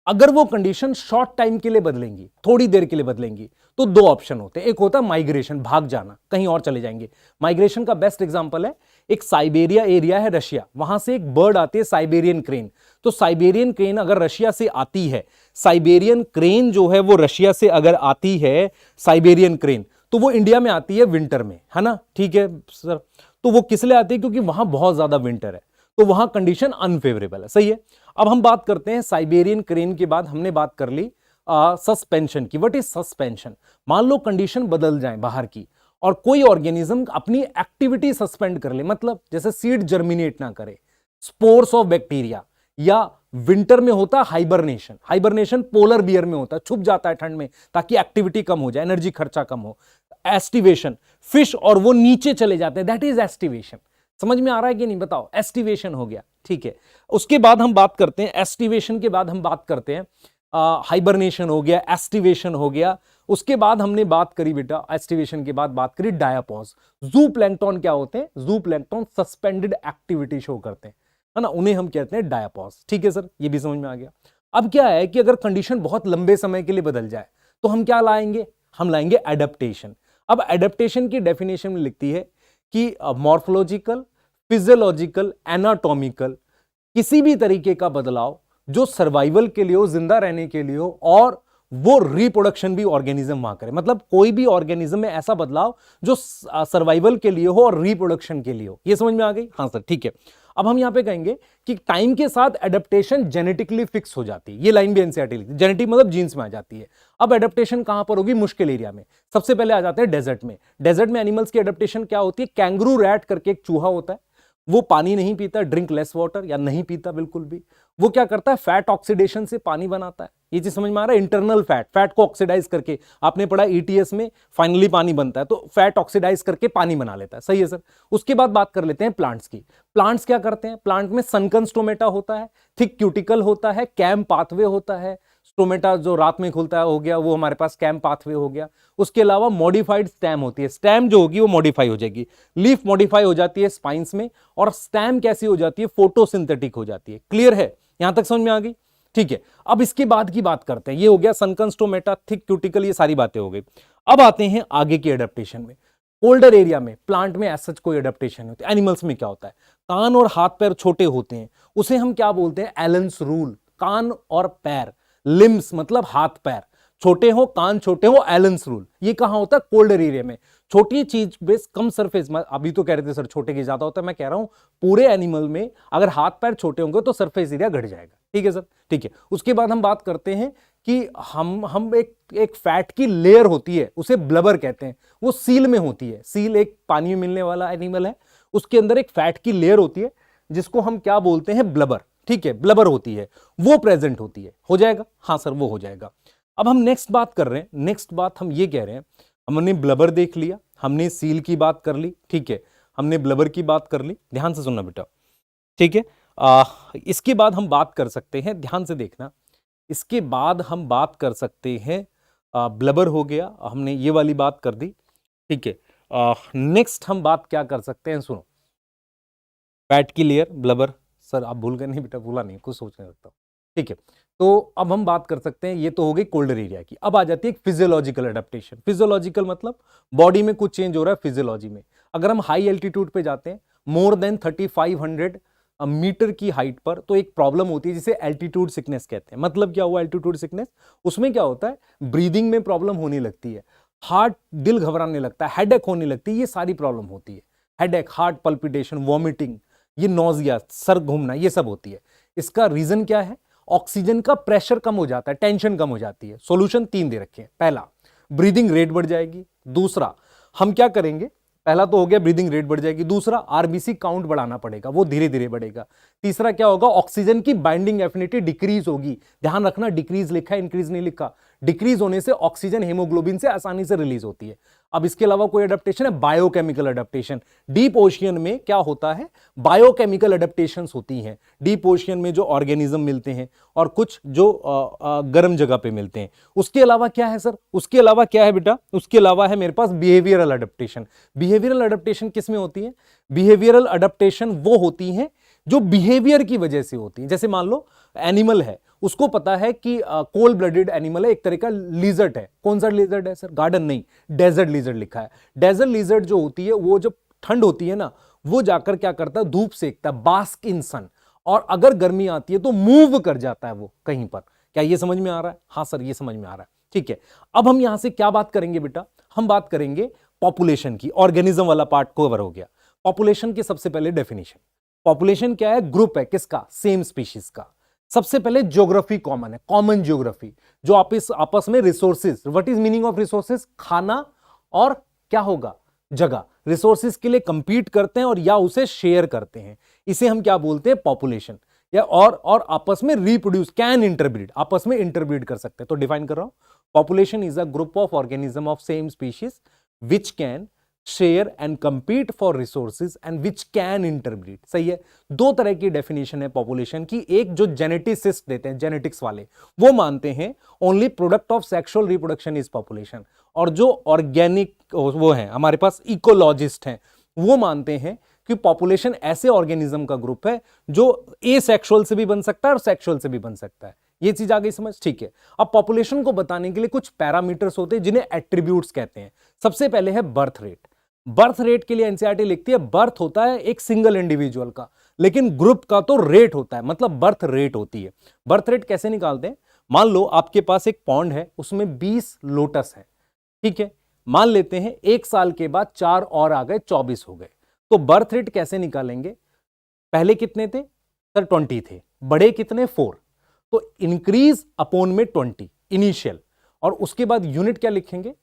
अगर वो कंडीशन शॉर्ट टाइम के लिए बदलेंगी, थोड़ी देर के लिए बदलेंगी, तो दो ऑप्शन होते हैं। एक होता है माइग्रेशन, भाग जाना, कहीं और चले जाएंगे। माइग्रेशन का बेस्ट एग्जांपल है एक साइबेरिया एरिया है रशिया, वहां से एक बर्ड आती है साइबेरियन क्रेन। तो साइबेरियन क्रेन अगर रशिया से आती है, साइबेरियन क्रेन जो है वो रशिया से अगर आती है साइबेरियन क्रेन, तो वो इंडिया में आती है विंटर में, है ना, ठीक है सर। तो वो किस लिए आती है? क्योंकि वहां बहुत ज्यादा विंटर है। तो वहां कंडीशन अनफेवरेबल है। सही है। अब हम बात करते हैं साइबेरियन क्रेन के बाद हमने बात कर ली सस्पेंशन की। What is suspension? मान लो कंडीशन बदल जाए बाहर की और कोई ऑर्गेनिज्म अपनी एक्टिविटी सस्पेंड कर ले, मतलब जैसे सीड जर्मिनेट ना करे, स्पोर्स ऑफ बैक्टीरिया, या विंटर में होता हाइबरनेशन, हाइबरनेशन पोलर बियर में होता है, छुप जाता है ठंड में ताकि एक्टिविटी कम हो जाए, एनर्जी खर्चा कम हो। एस्टिवेशन, फिश और वो नीचे चले जाते हैं, दैट इज एस्टिवेशन। समझ में आ रहा है कि नहीं बताओ? एस्टिवेशन हो गया, ठीक है। उसके बाद हम बात करते हैं एस्टिवेशन के बाद हम बात करते हैं हाइबरनेशन हो गया, एस्टिवेशन हो गया। उसके बाद हमने बात करी बेटा, एस्टिवेशन के बाद बात करी डायापॉज। जू प्लैंक्टन क्या होते हैं? जू प्लैंक्टन सस्पेंडेड एक्टिविटी शो करते हैं, है ना, उन्हें हम कहते हैं डायापॉज। ठीक है सर, ये भी समझ में आ गया। अब क्या है कि अगर कंडीशन बहुत लंबे समय के लिए बदल जाए तो हम क्या लाएंगे? हम लाएंगे एडेप्टेशन। अब एडेप्टेशन की डेफिनेशन में लिखती है कि मॉर्फोलॉजिकल, फिजियोलॉजिकल, एनाटॉमिकल किसी भी तरीके का बदलाव जो सर्वाइवल के लिए हो, जिंदा रहने के लिए हो, और वो रिप्रोडक्शन भी ऑर्गेनिज्म वहां करे। मतलब कोई भी ऑर्गेनिज्म में ऐसा बदलाव जो सर्वाइवल के लिए हो और रिप्रोडक्शन के लिए हो। ये समझ में आ गई? हाँ सर, ठीक है। अब हम यहां पे कहेंगे कि टाइम के साथ एडेप्टेशन जेनेटिकली फिक्स हो जाती है। ये लाइन भी एनसीईआरटी लिखती है, जेनेटिक मतलब जीन्स में आ जाती है। अब एडेप्टेशन कहां पर होगी? मुश्किल एरिया में। सबसे पहले आ जाते हैं डेजर्ट में। डेजर्ट में एनिमल्स की एडेप्टेशन क्या होती है? कैंगरू रैट करके एक चूहा होता है, वो पानी नहीं पीता, ड्रिंक लेस वाटर, या नहीं पीता बिल्कुल भी। वो क्या करता है? फैट ऑक्सीडेशन से पानी बनाता है। ये चीज समझ में आ रहा है? इंटरनल फैट को ऑक्सीडाइज करके, आपने पढ़ा ईटीएस में, फाइनली पानी बनता है, तो फैट ऑक्सीडाइज करके पानी बना लेता है। सही है सर। उसके बाद बात कर लेते हैं प्लांट्स की। प्लांट्स क्या करते हैं? प्लांट में सनकन स्टोमेटा होता है, थिक क्यूटिकल होता है, कैम पाथवे होता है। स्टोमेटा जो रात में खुलता है हो गया, वो हमारे पास कैम पाथवे हो गया। उसके अलावा मॉडिफाइड स्टेम होती है, स्टेम जो होगी वो मॉडिफाई हो जाएगी। लीफ मॉडिफाई हो जाती है स्पाइंस में, और स्टेम कैसी हो जाती है? फोटोसिंथेटिक हो जाती है। क्लियर है? यहां तक समझ में आ गई? ठीक है। अब इसके बाद की बात करते हैं। ये हो गया सनकन स्टोमेटा, थिक क्यूटिकल, ये सारी बातें हो गई। अब आते हैं आगे की एडेप्टेशन में। कोल्डर एरिया में प्लांट में ऐसा कोई एडेप्टेशन नहीं होती। एनिमल्स में क्या होता है? कान और हाथ पैर छोटे होते हैं, उसे हम क्या बोलते हैं? Allen's rule. कान और पैर, लिम्स मतलब हाथ पैर छोटे हो, कान छोटे हो, एलन्स रूल। ये कहां होता है? कोल्डर एरिया में। छोटी चीज बेस कम सरफेस, अभी तो कह रहे थे सर छोटे की ज्यादा होता है, मैं कह रहा हूं पूरे एनिमल में अगर हाथ पैर छोटे होंगे तो सरफेस एरिया घट जाएगा। ठीक है सर, ठीक है। उसके बाद हम बात करते हैं कि हम एक फैट की लेयर होती है, उसे ब्लबर कहते हैं, वो सील में होती है। सील एक पानी में मिलने वाला एनिमल है, उसके अंदर एक फैट की लेयर होती है जिसको हम क्या बोलते हैं? ब्लबर। ठीक है, ब्लबर होती है, वो प्रेजेंट होती है। हो जाएगा? हाँ सर, वो हो जाएगा। अब हम नेक्स्ट बात कर रहे हैं। नेक्स्ट बात हम ये कह रहे हैं, हमने ब्लबर देख लिया, हमने सील की बात कर ली, ठीक है, हमने ब्लबर की बात कर ली। ध्यान से सुनना बेटा, ठीक है। इसके बाद हम बात कर सकते हैं, ध्यान से देखना, इसके बाद हम बात कर सकते हैं, ब्लबर हो गया, हमने ये वाली बात कर दी, ठीक है। नेक्स्ट हम बात क्या कर सकते हैं? सुनो, फैट की लेयर, ब्लबर। सर आप भूल गए? नहीं बेटा, भूला नहीं, कुछ सोचने लगता हूं, ठीक है। तो अब हम बात कर सकते हैं, ये तो हो गई कोल्डर एरिया की। अब आ जाती है फिजियोलॉजिकल एडेप्टेशन। फिजियोलॉजिकल मतलब बॉडी में कुछ चेंज हो रहा है फिजियोलॉजी में। अगर हम हाई एल्टीट्यूड पे जाते हैं, मोर देन 3500 मीटर की हाइट पर, तो एक प्रॉब्लम होती है जिसे एल्टीट्यूड सिकनेस कहते हैं। मतलब क्या हुआ एल्टीट्यूड सिकनेस? उसमें क्या होता है? ब्रीदिंग में प्रॉब्लम होने लगती है, हार्ट, दिल घबराने लगता है, हेडेक होने लगती है, ये सारी प्रॉब्लम होती है। हेडेक, हार्ट पल्पिटेशन, वॉमिटिंग, ये नोजिया, सर घूमना, ये सब होती है। इसका रीजन क्या है? ऑक्सीजन का प्रेशर कम हो जाता है, टेंशन कम हो जाती है। सॉल्यूशन 3 दे रखे हैं। पहला, ब्रीदिंग रेट बढ़ जाएगी। दूसरा, हम क्या करेंगे? पहला तो हो गया ब्रीदिंग रेट बढ़ जाएगी। दूसरा, आरबीसी काउंट बढ़ाना पड़ेगा, वो धीरे धीरे बढ़ेगा। तीसरा क्या होगा? ऑक्सीजन की बाइंडिंग एफिनिटी डिक्रीज होगी। ध्यान रखना, डिक्रीज लिखा है, इंक्रीज नहीं लिखा। डिक्रीज होने से ऑक्सीजन हेमोग्लोबिन से आसानी से रिलीज होती है। अब इसके अलावा कोई एडेप्टेशन है? Biochemical adaptation. डीप ओशियन में क्या होता है? बायोकेमिकल एडेप्टेशंस होती हैं। डीप ओशियन में जो ऑर्गेनिज्म मिलते हैं और कुछ जो गर्म जगह पे मिलते हैं। उसके अलावा क्या है सर? उसके अलावा क्या है बेटा? उसके अलावा है मेरे पास बिहेवियरल एडेप्टेशन। बिहेवियरल एडेप्टेशन किस में होती है? बिहेवियरल एडेप्टेशन वो होती हैं जो बिहेवियर की वजह से होती है। जैसे मान लो एनिमल है, उसको पता है कि कोल्ड ब्लडेड एनिमल है, एक तरह का लिजर्ड है। कौन सा लिजर्ड है सर? गार्डन नहीं, डेजर्ट लिजर्ड लिखा है। डेजर्ट लिजर्ड जो होती है, वो जब ठंड होती है ना, वो जाकर क्या करता है? धूप सेकता है, बास्क इन सन। और अगर गर्मी आती है तो मूव कर जाता है वो कहीं पर। क्या ये समझ में आ रहा है? हाँ सर, ये समझ में आ रहा है, ठीक है। अब हम यहां से क्या बात करेंगे बेटा? हम बात करेंगे पॉपुलेशन की। ऑर्गेनिज्म वाला पार्ट कवर हो गया। पॉपुलेशन की सबसे पहले डेफिनेशन। पॉपुलेशन क्या है? ग्रुप है किसका? सेम स्पीशीज का। सबसे पहले ज्योग्राफी कॉमन है, कॉमन ज्योग्राफी, जो आपस में resources, what is meaning of resources? खाना और क्या होगा? जगह। रिसोर्सेज के लिए कंपीट करते हैं और या उसे शेयर करते हैं, इसे हम क्या बोलते हैं? पॉपुलेशन। या और आपस में रिप्रोड्यूस, कैन इंटरब्रीड, आपस में इंटरब्रीड कर सकते हैं। तो डिफाइन कर रहा हूं, population is a group of organism of same species which can share and compete for resources and which can interbreed. सही है। दो तरह की डेफिनेशन है पॉपुलेशन की। एक जो जेनेटिसिस्ट देते हैं, जेनेटिक्स वाले, वो मानते हैं only product of sexual reproduction is population, और जो ऑर्गेनिक वो है हमारे पास इकोलॉजिस्ट हैं, वो मानते हैं कि पॉपुलेशन ऐसे ऑर्गेनिज्म का ग्रुप है जो एसेक्सुअल से भी बन सकता है और सेक्सुअल से भी बन सकता है। ये चीज आ गई समझ? ठीक है। अब पॉपुलेशन को बताने के लिए कुछ पैरामीटर्स होते हैं जिन्हें एट्रीब्यूट्स कहते हैं। सबसे पहले है बर्थ रेट। बर्थ रेट के लिए एनसीईआरटी लिखती है बर्थ होता है एक सिंगल इंडिविजुअल का, लेकिन ग्रुप का तो रेट होता है, मतलब बर्थ रेट होती है। बर्थ रेट कैसे निकालते हैं? मान लो आपके पास एक पॉन्ड है, उसमें 20 लोटस है, ठीक है। मान लेते हैं 1 साल के बाद 4 और आ गए, 24 हो गए। तो बर्थ रेट कैसे निकालेंगे? पहले कितने थे सर? 20 थे। बड़े कितने? 4। तो इंक्रीज अपॉन में 20 इनिशियल, और उसके बाद यूनिट क्या लिखेंगे?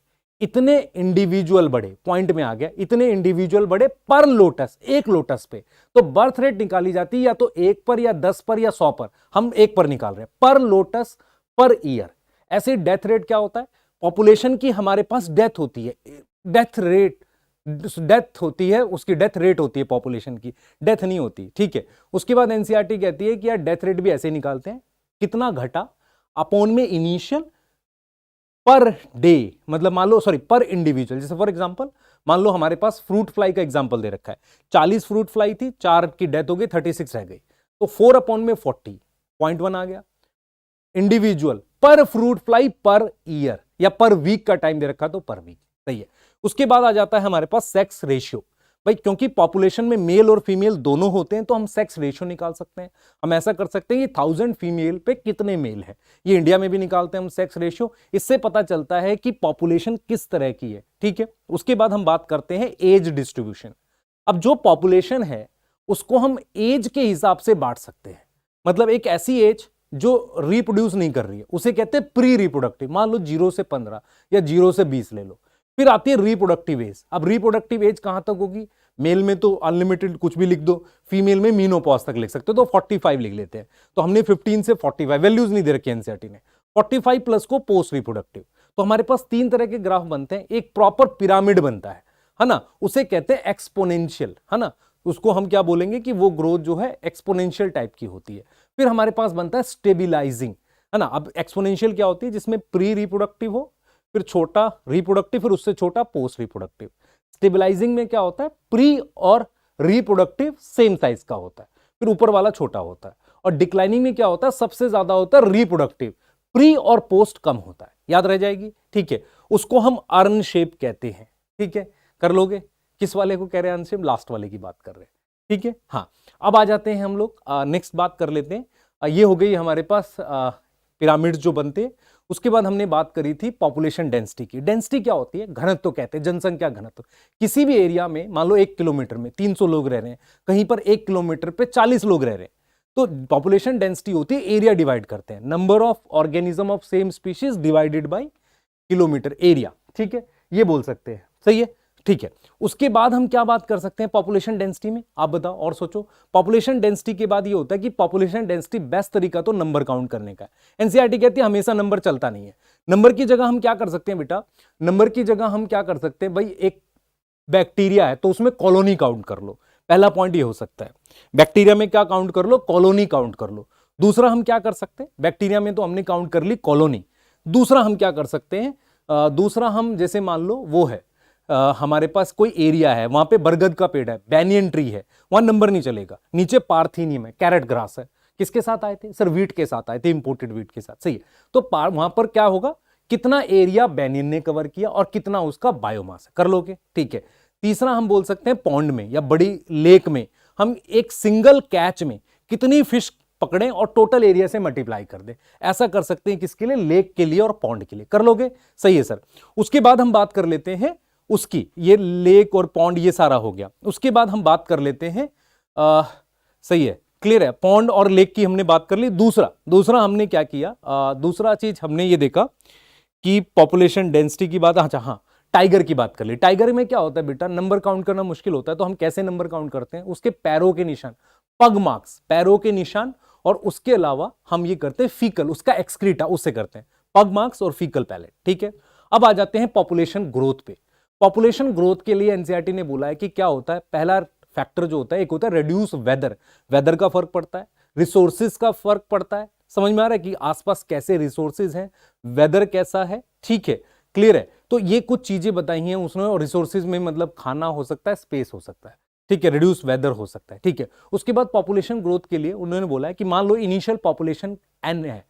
इतने इंडिविजुअल बड़े, पॉइंट में आ गया, इतने इंडिविजुअल बड़े पर लोटस, एक लोटस पे। तो बर्थ रेट निकाली जाती है या तो 1 पर या 10 पर या 100 पर। हम 1 पर निकाल रहे हैं, पर लोटस पर ईयर। ऐसे डेथ रेट क्या होता है? पॉपुलेशन की हमारे पास डेथ होती है, डेथ रेट, डेथ होती है, उसकी डेथ रेट होती है पॉपुलेशन की, डेथ नहीं होती, ठीक है। उसके बाद एनसीईआरटी कहती है कि यार डेथ रेट भी ऐसे निकालते हैं, कितना घटा, अपॉन में इनिशियल, पर डे, मतलब मान लो सॉरी पर इंडिविजुअल। जैसे फॉर एग्जांपल मान लो हमारे पास फ्रूट फ्लाई का एग्जांपल दे रखा है, 40 फ्रूट फ्लाई थी, 4 की डेथ हो गई, 36 रह गई, तो 4 अपॉन में 40, 0.1 आ गया। इंडिविजुअल पर फ्रूट फ्लाई पर ईयर या पर वीक का टाइम दे रखा तो पर वीक, सही है। उसके बाद आ जाता है हमारे पास सेक्स रेशियो। भाई क्योंकि पॉपुलेशन में मेल और फीमेल दोनों होते हैं तो हम सेक्स रेशियो निकाल सकते हैं। हम ऐसा कर सकते हैं कि 1000 फीमेल पे कितने मेल है, ये इंडिया में भी निकालते हैं हम सेक्स रेशियो। इससे पता चलता है कि पॉपुलेशन किस तरह की है, ठीक है। उसके बाद हम बात करते हैं एज डिस्ट्रीब्यूशन। अब जो पॉपुलेशन है उसको हम एज के हिसाब से बांट सकते हैं, मतलब एक ऐसी एज जो रिप्रोड्यूस नहीं कर रही है उसे कहते हैं प्री रिप्रोडक्टिव। मान लो 0 से 15 या 0 से 20 ले लो। फिर आती है रिप्रोडक्टिव एज। अब रिप्रोडक्टिव एज कहां तक होगी? मेल में तो अनलिमिटेड कुछ भी लिख दो, फीमेल में मीनोपॉज तक लिख सकते हो, तो 45 लिख लेते हैं। तो हमने 15 से 45 वैल्यूज नहीं दे रखी एनसीईआरटी ने, 45 प्लस को पोस्ट रिप्रोडक्टिव। तो हमारे पास 3 तरह के ग्राफ बनते हैं, एक प्रॉपर पिरामिड बनता है ना, उसे कहते हैं एक्सपोनेंशियल, है ना। उसको हम क्या बोलेंगे कि वो ग्रोथ जो है एक्सपोनेंशियल टाइप की होती है। फिर हमारे पास बनता है स्टेबिलाइजिंग, है ना। अब एक्सपोनेंशियल क्या होती है? जिसमें प्री रिप्रोडक्टिव हो, फिर छोटा रिप्रोडक्टिव, फिर उससे छोटा पोस्ट रिप्रोडक्टिव। स्टेबलाइजिंग में क्या होता है? प्री और रिप्रोडक्टिव सेम साइज का होता है, फिर ऊपर वाला छोटा होता है। और डिक्लाइनिंग में क्या होता है? सबसे ज्यादा होता है रिप्रोडक्टिव, प्री और पोस्ट कम होता है। याद रह जाएगी, ठीक है। उसको हम अर्न शेप कहते हैं, ठीक है। कर लोगे? किस वाले को कह रहे हैं अर्न शेप? लास्ट वाले की बात कर रहे हैं, ठीक है। हाँ, अब आ जाते हैं हम लोग नेक्स्ट बात कर लेते हैं। ये हो गई हमारे पास पिरामिड जो बनते हैं। उसके बाद हमने बात करी थी पॉपुलेशन डेंसिटी की। डेंसिटी क्या होती है? घनत्व कहते हैं, जनसंख्या घनत्व। किसी भी एरिया में मान लो 1 किलोमीटर में 300 लोग रह रहे हैं, कहीं पर 1 किलोमीटर पे 40 लोग रह रहे हैं, तो पॉपुलेशन डेंसिटी होती है, एरिया डिवाइड करते हैं, number of organism of same species divided by kilometre area, ठीक है। ये बोल सकते हैं, सही है, ठीक है। उसके बाद हम क्या बात कर सकते हैं पॉपुलेशन डेंसिटी में? आप बताओ और सोचो। पॉपुलेशन डेंसिटी के बाद ये होता है कि पॉपुलेशन डेंसिटी बेस्ट तरीका तो नंबर काउंट करने का है। एनसीईआरटी कहती है हमेशा नंबर चलता नहीं है। नंबर की जगह हम क्या कर सकते हैं बेटा? नंबर की जगह हम क्या कर सकते हैं भाई? एक बैक्टीरिया है तो उसमें कॉलोनी काउंट कर लो, पहला पॉइंट ये हो सकता है। बैक्टीरिया में क्या काउंट कर लो? कॉलोनी काउंट कर लो। दूसरा हम क्या कर सकते हैं? बैक्टीरिया में तो हमने काउंट कर ली कॉलोनी। दूसरा हम क्या कर सकते हैं? दूसरा हम जैसे मान लो वो है हमारे पास कोई एरिया है, वहां पे बरगद का पेड़ है, बैनियन ट्री है, वहां नंबर नहीं चलेगा। नीचे पार्थीनियम है, कैरेट ग्रास है, किसके साथ आए थे सर? वीट के साथ आए थे, इंपोर्टेड वीट के साथ, सही है। तो वहां पर क्या होगा? कितना एरिया बैनियन ने कवर किया और कितना उसका बायोमास है, कर लोगे, ठीक है। तीसरा हम बोल सकते हैं पॉन्ड में या बड़ी लेक में हम एक सिंगल कैच में कितनी फिश पकड़ें और टोटल एरिया से मल्टीप्लाई कर दें। ऐसा कर सकते हैं किसके लिए? लेक के लिए और पॉन्ड के लिए, कर लोगे, सही है सर। उसके बाद हम बात कर लेते हैं उसकी, ये लेक और पॉन्ड ये सारा हो गया। उसके बाद हम बात कर लेते हैं सही है, क्लियर है। पॉन्ड और लेक की हमने बात कर ली। दूसरा हमने क्या किया, दूसरा चीज हमने ये देखा कि पॉपुलेशन डेंसिटी की बात, अच्छा हाँ, टाइगर की बात कर ली। टाइगर में क्या होता है बेटा, नंबर काउंट करना मुश्किल होता है, तो हम कैसे नंबर काउंट करते हैं, उसके पैरों के निशान, पग मार्क्स, पैरों के निशान, और उसके अलावा हम ये करते हैं फीकल, उसका एक्सक्रीटा, उससे करते हैं पग मार्क्स और फीकल पैलेट। ठीक है, अब आ जाते हैं पॉपुलेशन ग्रोथ पे। पॉपुलेशन ग्रोथ के लिए एनसीईआरटी ने बोला है कि क्या होता है, पहला फैक्टर जो होता है, एक होता है रिड्यूस वेदर, वेदर का फर्क पड़ता है, रिसोर्सेज का फर्क पड़ता है। समझ में आ रहा है कि आसपास कैसे रिसोर्सेज हैं, वेदर कैसा है, ठीक है, क्लियर है। तो ये कुछ चीजें बताई हैं उसने, और रिसोर्सेज में मतलब खाना हो सकता है, स्पेस हो सकता है, ठीक है, रिड्यूस वेदर हो सकता है, ठीक है। उसके बाद पॉपुलेशन ग्रोथ के लिए उन्होंने बोला है कि मान लो इनिशियल पॉपुलेशन एन है,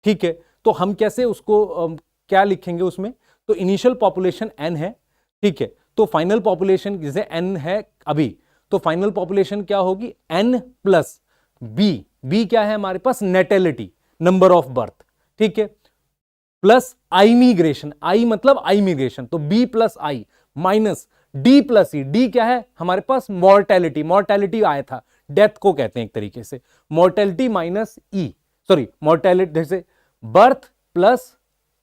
ठीक है, तो हम कैसे उसको क्या लिखेंगे उसमें, तो इनिशियल पॉपुलेशन एन है, ठीक है, तो फाइनल पॉपुलेशन जैसे एन है अभी, तो फाइनल पॉपुलेशन क्या होगी, एन प्लस बी, बी क्या है हमारे पास, नेटेलिटी, नंबर ऑफ बर्थ, ठीक है, प्लस आई मिग्रेशन, आई मतलब आई मिग्रेशन, तो बी प्लस आई माइनस डी प्लस ई, डी क्या है हमारे पास, मॉर्टेलिटी, मॉर्टेलिटी आया था, डेथ को कहते हैं एक तरीके से, मॉर्टेलिटी माइनस ई, सॉरी मॉर्टेलिटी, जैसे बर्थ प्लस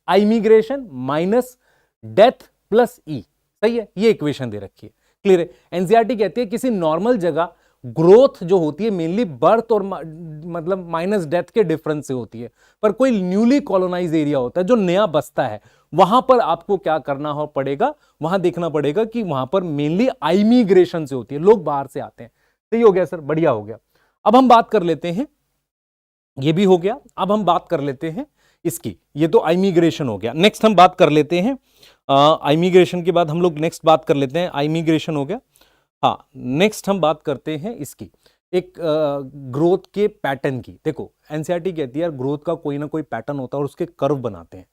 आई मिग्रेशन माइनस डेथ प्लस ई, सही है, ये इक्वेशन दे रखी है, क्लियर है। एनसीईआरटी कहती है किसी नॉर्मल जगह ग्रोथ जो होती है मेनली बर्थ और मतलब माइनस डेथ के डिफरेंस से होती है, पर कोई न्यूली कॉलोनाइज एरिया होता है जो नया बसता है, वहां पर आपको क्या करना हो पड़ेगा, वहां देखना पड़ेगा कि वहां पर मेनली आइमिग्रेशन से होती है, लोग बाहर से आते हैं। सही हो गया सर, बढ़िया हो गया। अब हम बात कर लेते हैं, ये भी हो गया, अब हम बात कर लेते हैं इसकी, ये तो आइमिग्रेशन हो गया। नेक्स्ट हम बात कर लेते हैं आइमिग्रेशन के बाद हम लोग नेक्स्ट बात कर लेते हैं, आइमिग्रेशन हो गया, हाँ, नेक्स्ट हम बात करते हैं इसकी, एक ग्रोथ के पैटर्न की। देखो एनसीईआरटी कहती है यार ग्रोथ का कोई ना कोई पैटर्न होता है और उसके कर्व बनाते हैं।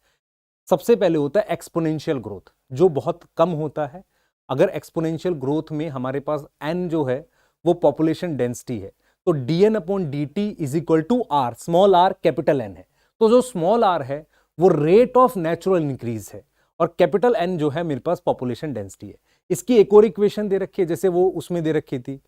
सबसे पहले होता है एक्सपोनेंशियल ग्रोथ, जो बहुत कम होता है। अगर एक्सपोनेंशियल ग्रोथ में हमारे पास एन जो है वो पॉपुलेशन डेंसिटी है, तो dn upon dt is equal to R, small R capital N है, तो जो स्मॉल आर है वो रेट ऑफ नेचुरल इंक्रीज है, और कैपिटल एन जो है मेरे पास पॉपुलेशन डेंसिटी है। इसकी एक और इक्वेशन दे रखी है, जैसे वो उसमें दे रखी थी,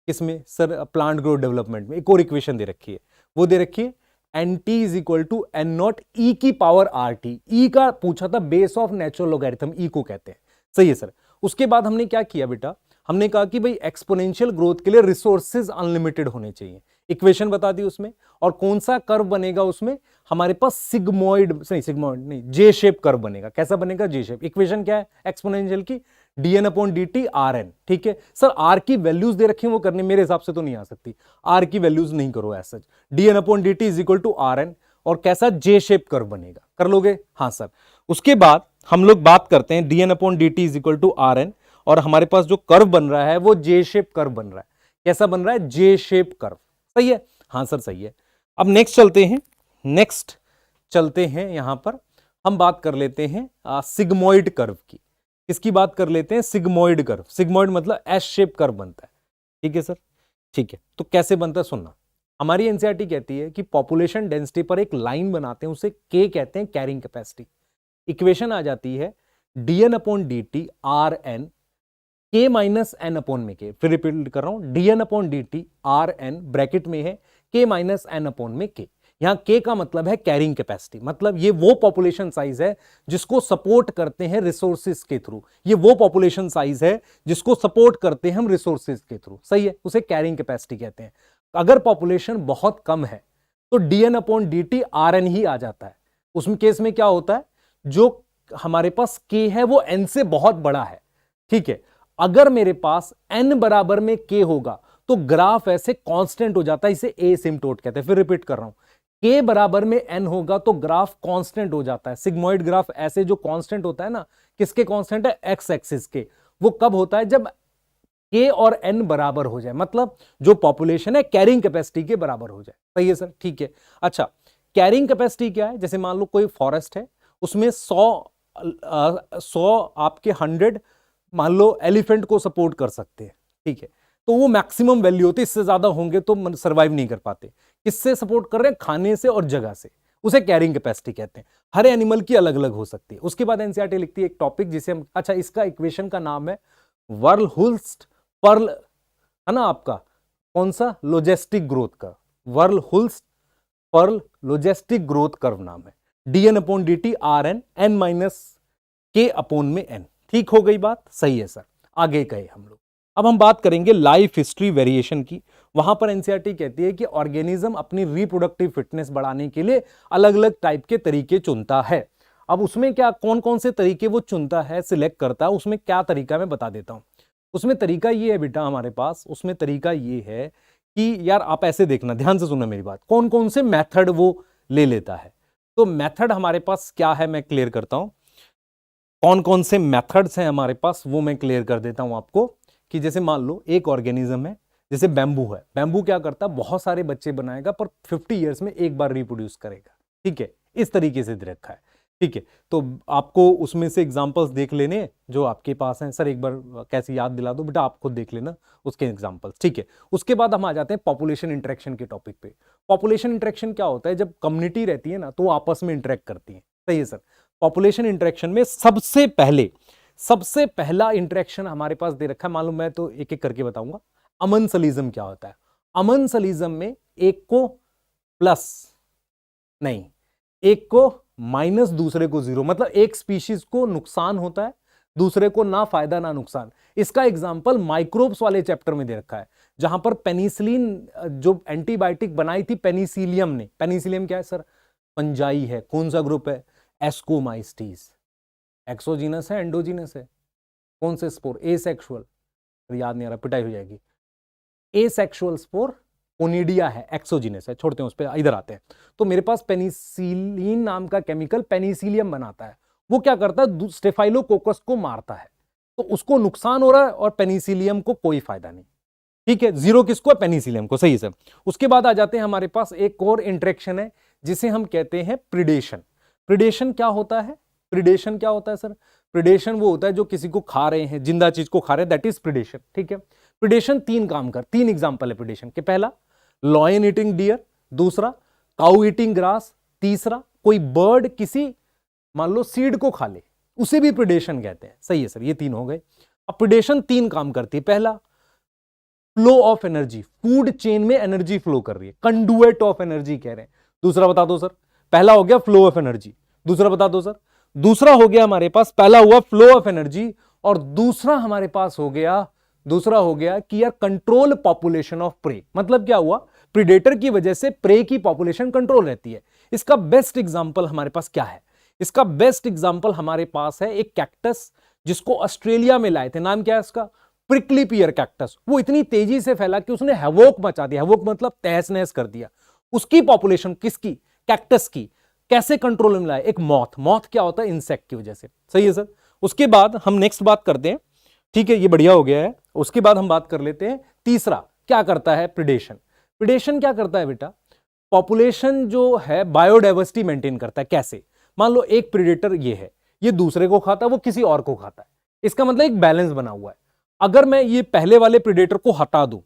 इसमें सर प्लांट ग्रोथ डेवलपमेंट में एक और इक्वेशन दे रखी है, वो दे रखी है N T is equal to N naught E की पावर आर टी, ई का पूछा था, base of natural logarithm, E को कहते हैं, सही है सर। उसके बाद हमने क्या किया बेटा, हमने कहा कि भाई एक्सपोनेंशियल ग्रोथ के लिए रिसोर्सेज अनलिमिटेड होने चाहिए, इक्वेशन बता दी उसमें, और कौन सा कर्व बनेगा उसमें, हमारे पास सिग्मोइड नहीं जे शेप कर्व बनेगा। कैसा बनेगा, जे शेप। इक्वेशन क्या है एक्सपोनेंशियल की, dn अपॉन dt rn, ठीक है सर। r की वैल्यूज दे रखी हैं, वो करने मेरे हिसाब से तो नहीं आ सकती, r की वैल्यूज नहीं करो ऐसा, dn upon dt is equal to rn, और कैसा जे शेप कर्व बनेगा, कर लोगे, हाँ सर। उसके बाद हम लोग बात करते हैं dn upon dt is equal to rn, और हमारे पास जो कर्व बन रहा है वो जे शेप कर्व बन रहा है। कैसा बन रहा है, जे शेप कर्व, सही है, हाँ सर सही है। अब नेक्स्ट चलते हैं यहां पर हम बात कर लेते हैं सिग्मोइड कर्व की। इसकी बात कर लेते हैं, सिग्मोइड कर्व, सिग्मोइड मतलब एस शेप कर्व बनता है, ठीक है सर, ठीक है। तो कैसे बनता है सुनना, हमारी एनसीईआरटी कहती है कि पॉपुलेशन डेंसिटी पर एक लाइन बनाते हैं, उसे के कहते हैं, कैरिंग कैपेसिटी। इक्वेशन आ जाती है dn upon dt are N K minus N upon में के, फिर रिपीट कर रहा हूं, dn upon dt are N bracket में है के माइनस एन अपॉन में के। यहां के का मतलब है कैरिंग कैपेसिटी, मतलब ये वो पॉपुलेशन साइज है जिसको सपोर्ट करते हैं रिसोर्सेज के थ्रू, ये वो पॉपुलेशन साइज है जिसको सपोर्ट करते हैं हम रिसोर्सेज के थ्रू, सही है, उसे कैरिंग कैपेसिटी कहते हैं। अगर पॉपुलेशन बहुत कम है तो dn upon dt are N ही आ जाता है। उसमें केस में क्या होता है, जो हमारे पास k है वो n से बहुत बड़ा है, ठीक है। अगर मेरे पास n बराबर में k होगा तो ग्राफ ऐसे कांस्टेंट हो जाता है, इसे एसिम्प्टोट कहते हैं। फिर रिपीट कर रहा हूं, k बराबर में n होगा तो ग्राफ कांस्टेंट हो जाता है। सिग्मोइड ग्राफ ऐसे जो कांस्टेंट होता है ना, किसके कांस्टेंट है, एक्स एक्सिस के। वो कब होता है, जब k और n बराबर हो जाए, मतलब जो पॉपुलेशन है कैरिंग कैपेसिटी के बराबर हो जाए, सही है सर, ठीक है। अच्छा, कैरिंग कैपेसिटी क्या है, जैसे मान लो कोई फॉरेस्ट है, उसमें 100 आपके 100 मान लो एलिफेंट को सपोर्ट कर सकते हैं, ठीक है, तो वो मैक्सिमम वैल्यू होती है, इससे ज्यादा होंगे तो सर्वाइव नहीं कर पाते। किससे सपोर्ट कर रहे हैं, खाने से और जगह से, उसे कैरिंग कैपेसिटी कहते हैं। हर एनिमल की अलग अलग हो सकती है। उसके बाद एनसीईआरटी लिखती है एक टॉपिक जिसे हम, अच्छा इसका इक्वेशन का नाम है वर्लहुल्स्ट पर्ल, है ना आपका, कौन सा? लॉजिस्टिक ग्रोथ कर्व, वर्ल लॉजिस्टिक ग्रोथ कर्व नाम है। dn upon dt rn n minus k upon में n। ठीक हो गई बात? सही है सर। आगे कहे हम लोग, अब हम बात करेंगे लाइफ हिस्ट्री वेरिएशन की। वहां पर एनसीईआरटी कहती है कि ऑर्गेनिज्म अपनी रिप्रोडक्टिव फिटनेस बढ़ाने के लिए अलग अलग टाइप के तरीके चुनता है। अब उसमें क्या, कौन कौन से तरीके वो चुनता है, सिलेक्ट करता है, उसमें क्या तरीका मैं बता देता हूं। उसमें तरीका ये है बेटा हमारे पास, उसमें तरीका ये है कि यार आप ऐसे देखना, ध्यान से सुनना मेरी बात, कौन कौन से मेथड वो ले लेता है। तो मेथड हमारे पास क्या है मैं क्लियर करता हूं, कौन कौन से मेथड्स हैं हमारे पास वो मैं क्लियर कर देता हूं आपको। कि जैसे मान लो एक ऑर्गेनिज्म है, जैसे बैम्बू है, बैम्बू क्या करता है, बहुत सारे बच्चे बनाएगा पर 50 ईयर्स में एक बार रिप्रोड्यूस करेगा। ठीक है, इस तरीके से दे रखा है। ठीक है, तो आपको उसमें से एग्जांपल्स देख लेने जो आपके पास हैं। सर एक बार कैसे याद दिला दो बेटा, आप खुद देख लेना उसके एग्जांपल्स। ठीक है, उसके बाद हम आ जाते हैं पॉपुलेशन इंटरेक्शन के टॉपिक पे। पॉपुलेशन इंटरेक्शन क्या होता है, जब कम्युनिटी रहती है ना तो वो आपस में इंटरेक्ट करती है। सही है सर। पॉपुलेशन इंटरेक्शन में सबसे पहला इंटरेक्शन हमारे पास दे रखा है, मालूम मैं तो एक एक करके बताऊंगा। अमनसलिज्म क्या होता है? अमनसलिज्म में एक को प्लस नहीं, एक को माइनस, दूसरे को जीरो, मतलब एक स्पीशीज को नुकसान होता है, दूसरे को ना फायदा ना नुकसान। इसका एग्जांपल माइक्रोब्स वाले चैप्टर में दे रखा है, जहां पर पेनिसिलिन जो एंटीबायोटिक बनाई थी पेनिसिलियम ने। पेनिसिलियम क्या है सर? फंजाई है। कौन सा ग्रुप है? एस्कोमाइस्टीज। एक्सोजीनस है एंडोजीनस है? कौन से स्पोर? एसेक्सुअल, याद नहीं आ रहा, पिटाई हो जाएगी। एसेक्सुअल स्पोर ओनिडिया है, एक्सोजीनस है, छोड़ते हैं उस पर, इधर आते हैं। तो मेरे पास पेनिसिलिन नाम का केमिकल पेनिसिलियम बनाता है। वो क्या करता है? स्टेफाइलोकोकस को मारता है, तो उसको नुकसान हो रहा है और पेनिसिलियम को कोई फायदा नहीं। ठीक है, जीरो किसको है? पेनिसिलियम को। सही है सर। उसके बाद आ जाते हैं हमारे पास एक और इंटरेक्शन है जिसे हम कहते हैं प्रिडेशन। प्रिडेशन क्या होता है? प्रिडेशन क्या होता है सर? प्रिडेशन वो होता है जो किसी को खा रहे हैं, जिंदा चीज को खा रहे हैं, दैट इज प्रिडेशन। ठीक है, प्रिडेशन तीन एग्जांपल है प्रिडेशन के। पहला लॉयन ईटिंग डियर, दूसरा काउ ईटिंग ग्रास, तीसरा कोई बर्ड किसी मान लो सीड को खा ले, उसे भी प्रिडेशन कहते हैं। सही है सर, ये तीन हो गए। अब प्रिडेशन तीन काम करती है। पहला flow of energy, food chain में एनर्जी फ्लो कर रही है, कंडुएट ऑफ एनर्जी कह रहे हैं। दूसरा बता दो सर। पहला हो गया फ्लो ऑफ एनर्जी, दूसरा बता दो सर। दूसरा हो गया हमारे पास, पहला हुआ फ्लो ऑफ एनर्जी और दूसरा हमारे पास हो गया कि यार कंट्रोल पॉपुलेशन ऑफ प्रे। मतलब क्या हुआ? प्रीडेटर की वजह से प्रे की पॉपुलेशन कंट्रोल रहती है। इसका बेस्ट एग्जांपल हमारे पास क्या है? इसका बेस्ट एग्जांपल हमारे पास है एक कैक्टस जिसको ऑस्ट्रेलिया में लाए थे। नाम क्या है उसका? प्रिकली पियर कैक्टस। वो इतनी तेजी से फैला कि उसने हैवोक मचा दिया। हैवोक मतलब तहस नहस कर दिया। उसकी पॉपुलेशन किसकी? कैक्टस की। कैसे कंट्रोल में लाए? एक मॉथ क्या होता है? इंसेक्ट की वजह से। सही है सर। उसके बाद हम नेक्स्ट बात करते हैं। ठीक है, ये बढ़िया हो गया है। उसके बाद हम बात कर लेते हैं तीसरा क्या करता है? प्रिडेशन। प्रिडेशन क्या करता है बेटा? पॉपुलेशन जो है बायोडाइवर्सिटी मेंटेन करता है। कैसे? मान लो एक प्रिडेटर ये है, ये दूसरे को खाता है, वो किसी और को खाता है। इसका मतलब एक बैलेंस बना हुआ है। अगर मैं ये पहले वाले प्रिडेटर को हटा दूं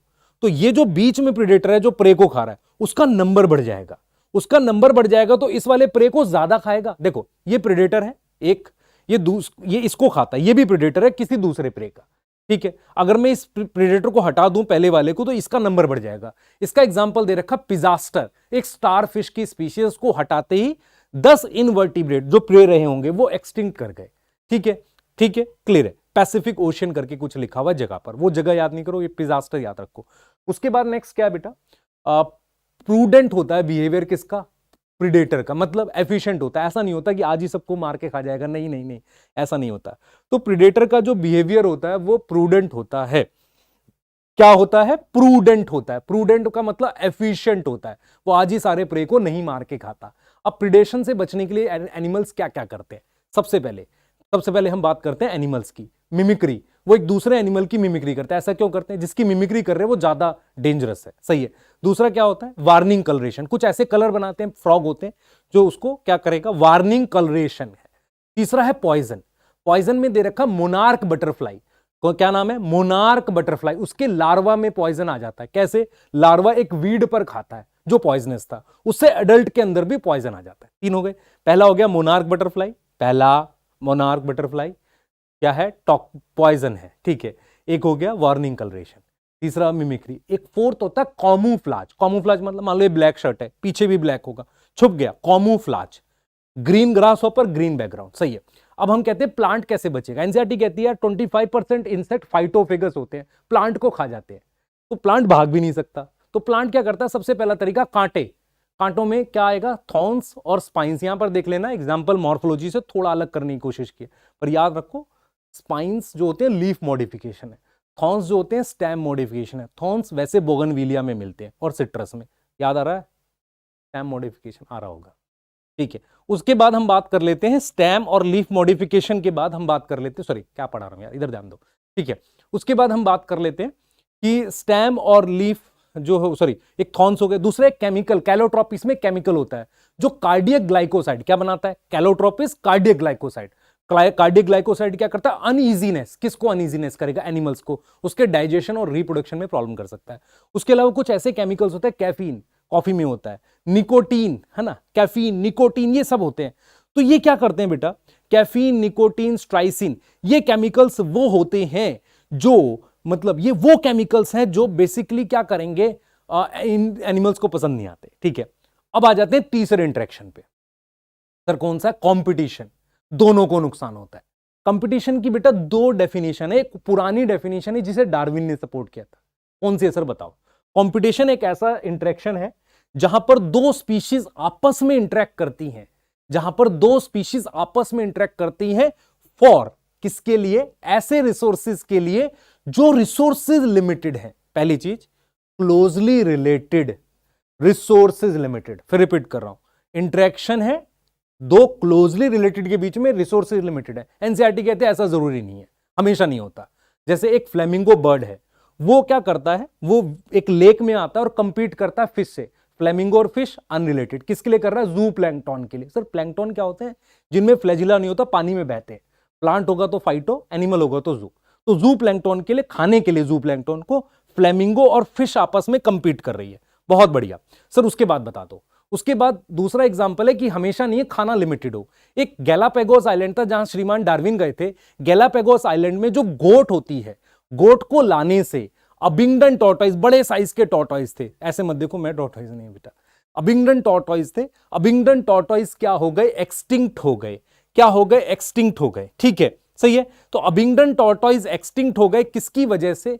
तो ये जो बीच में प्रिडेटर है जो प्रे को खा रहा है उसका नंबर बढ़ जाएगा। उसका नंबर बढ़ जाएगा तो इस वाले प्रे को ज्यादा खाएगा। देखो ये प्रिडेटर है एक, ये इसको खाता है, ये भी प्रिडेटर है किसी दूसरे प्रे का। ठीक है, अगर मैं इस प्रेडेटर को हटा दूं पहले वाले को तो इसका नंबर बढ़ जाएगा। इसका एग्जांपल दे रखा पिजास्टर, एक स्टार फिश की स्पीशीज को हटाते ही 10 इनवर्टिब्रेट जो प्रे रहे होंगे वो एक्सटिंक्ट कर गए। ठीक है, ठीक है, क्लियर है। पैसिफिक ओशियन करके कुछ लिखा हुआ जगह पर, वो जगह याद नहीं करो, ये पिजास्टर याद रखो। उसके बाद नेक्स्ट क्या है बेटा? प्रूडेंट होता है बिहेवियर किसका? प्रीडेटर का। मतलब एफिशिएंट होता है। ऐसा नहीं होता कि आज ही सबको मार के खा जाएगा, नहीं नहीं नहीं, ऐसा नहीं होता। तो प्रीडेटर का जो बिहेवियर होता है वो प्रूडेंट होता है। क्या होता है? प्रूडेंट होता है। प्रूडेंट का मतलब एफिशिएंट होता है, वो आज ही सारे प्रे को नहीं मार के खाता। अब प्रीडेशन से बचने के लिए एनिमल्स क्या क्या करते हैं? सबसे पहले हम बात करते हैं एनिमल्स की मिमिक्री। वो एक दूसरे एनिमल की मिमिक्री करते हैं। ऐसा क्यों करते हैं? जिसकी मिमिक्री कर रहे हैं वो ज्यादा डेंजरस है। सही है। दूसरा क्या होता है? Warning colouration. कुछ ऐसे कलर बनाते हैं, फ्रॉग होते हैं जो उसको क्या करेगा? वार्निंग कलरेशन है। तीसरा है पॉइजन। पॉइजन में दे रखा मोनार्क बटरफ्लाई को, क्या नाम है? Monarch butterfly. उसके लार्वा में पॉइजन आ जाता है। कैसे? लार्वा एक वीड पर खाता है जो पॉइजनस था, उससे एडल्ट के अंदर भी पॉइजन आ जाता है। तीन हो गए। पहला हो गया मोनार्क बटरफ्लाई, पहला मोनार्क बटरफ्लाई क्या है? टॉक पॉइजन है। ठीक है, एक हो गया वार्निंग कलरेशन। तीसरा मिमिक्री। एक फोर्थ होता है कॉमूफ्लाज। कॉमूफ्लाज मतलब मान लो ये ब्लैक शर्ट है, पीछे भी ब्लैक होगा, छुप गया, camouflage. Green grasshopper, green background, सही है। अब हम कहते हैं प्लांट कैसे बचेगा। एनसीईआरटी कहती है 25% इंसेक्ट फाइटोफेगस होते हैं, प्लांट को खा जाते हैं, तो प्लांट भाग भी नहीं सकता। तो प्लांट क्या करता है, सबसे पहला तरीका कांटे। कांटों में क्या आएगा, थॉर्न्स और स्पाइंस। यहां पर देख लेना, एग्जाम्पल मॉर्फोलॉजी से थोड़ा अलग करने की कोशिश की, पर याद रखो स्पाइंस जो होते हैं लीफ मॉडिफिकेशन है, थॉर्न्स जो होते हैं स्टेम मॉडिफिकेशन है। थॉर्न्स वैसे बोगनविलिया में मिलते हैं और सिट्रस में, याद आ रहा है, स्टेम मॉडिफिकेशन आ रहा होगा, ठीक है। उसके बाद हम बात कर लेते हैं स्टेम और लीफ मॉडिफिकेशन के बाद हम बात कर लेते हैं, सॉरी क्या पढ़ा रहा हूं यार, इधर ध्यान दो, ठीक है। उसके बाद हम बात कर लेते हैं कि स्टेम और लीफ जो हो, सॉरी एक थॉर्न्स हो गए, दूसरा एक केमिकल, कैलोट्रोपिस में केमिकल होता है जो कार्डियक ग्लाइकोसाइड क्या बनाता है, Calotropis cardiac glycoside. Cardiac glycoside क्या करता है, अनईजीनेस, किसको अनईजीनेस करेगा, एनिमल्स को, उसके डाइजेशन और रिप्रोडक्शन में प्रॉब्लम कर सकता है। उसके अलावा कुछ ऐसे केमिकल्स होते हैं, कैफीन कॉफी में होता है, निकोटीन है ना, कैफीन निकोटीन ये सब होते हैं। तो ये क्या करते हैं बेटा, कैफीन निकोटीन स्ट्राइसिन ये केमिकल्स वो होते हैं जो, मतलब ये वो केमिकल्स हैं जो बेसिकली क्या करेंगे, इन एनिमल्स को पसंद नहीं आते, ठीक है। अब आ जाते हैं तीसरे इंटरेक्शन पे, सर कौन सा, कंपटीशन। दोनों को नुकसान होता है। कंपटीशन की बेटा दो डेफिनेशन है, एक पुरानी डेफिनेशन है जिसे डार्विन ने सपोर्ट किया था, कौन सी है सर बताओ। कंपटीशन एक ऐसा इंटरेक्शन है जहां पर दो स्पीशीज आपस में इंटरेक्ट करती हैं, जहां पर दो स्पीशीज आपस में इंटरेक्ट करती हैं फॉर, किसके लिए, ऐसे रिसोर्सेज के लिए जो रिसोर्सेज लिमिटेड है। पहली चीज क्लोजली रिलेटेड रिसोर्सेज लिमिटेड, फिर रिपीट कर रहा हूं, इंटरेक्शन है दो क्लोजली रिलेटेड के बीच में, रिसोर्सेज लिमिटेड है। एनसीईआरटी कहते हैं ऐसा जरूरी नहीं है, हमेशा नहीं होता। जैसे एक फ्लेमिंगो बर्ड है, वो क्या करता है, वो एक लेक में आता है और कंपीट करता है फिश से। फ्लेमिंगो और फिश अनरिलेटेड, किसके लिए कर रहा है, जू प्लैंक्टन के लिए। सर प्लैंक्टन क्या होते हैं, जिनमें फ्लैजिला नहीं होता, पानी में बहते हैं। प्लांट होगा तो फाइटो, एनिमल होगा तो जू। तो जू प्लैंक्टन के लिए, खाने के लिए जू प्लैंक्टन को फ्लेमिंगो और फिश आपस में कंपीट कर रही है। बहुत बढ़िया सर, उसके बाद बता दो। उसके बाद दूसरा एग्जांपल है कि हमेशा नहीं है खाना लिमिटेड हो। एक गैलापेगोस आइलैंड था जहां श्रीमान डार्विन गए थे। गैलापेगोस आइलैंड में जो गोट होती है, गोट को लाने से अबिंगडन टॉर्टॉइस, बड़े साइज के टॉर्टॉइस थे, ऐसे मत देखो मैं टॉर्टॉइस नहीं बेटा, अबिंगडन टॉर्टॉइस थे। अबिंगडन टॉर्टॉइस क्या हो गए, एक्सटिंक्ट हो गए। क्या हो गए, एक्सटिंक्ट हो गए, ठीक है सही है। तो अबिंगडन टॉर्टॉइस एक्सटिंक्ट हो गए किसकी वजह से,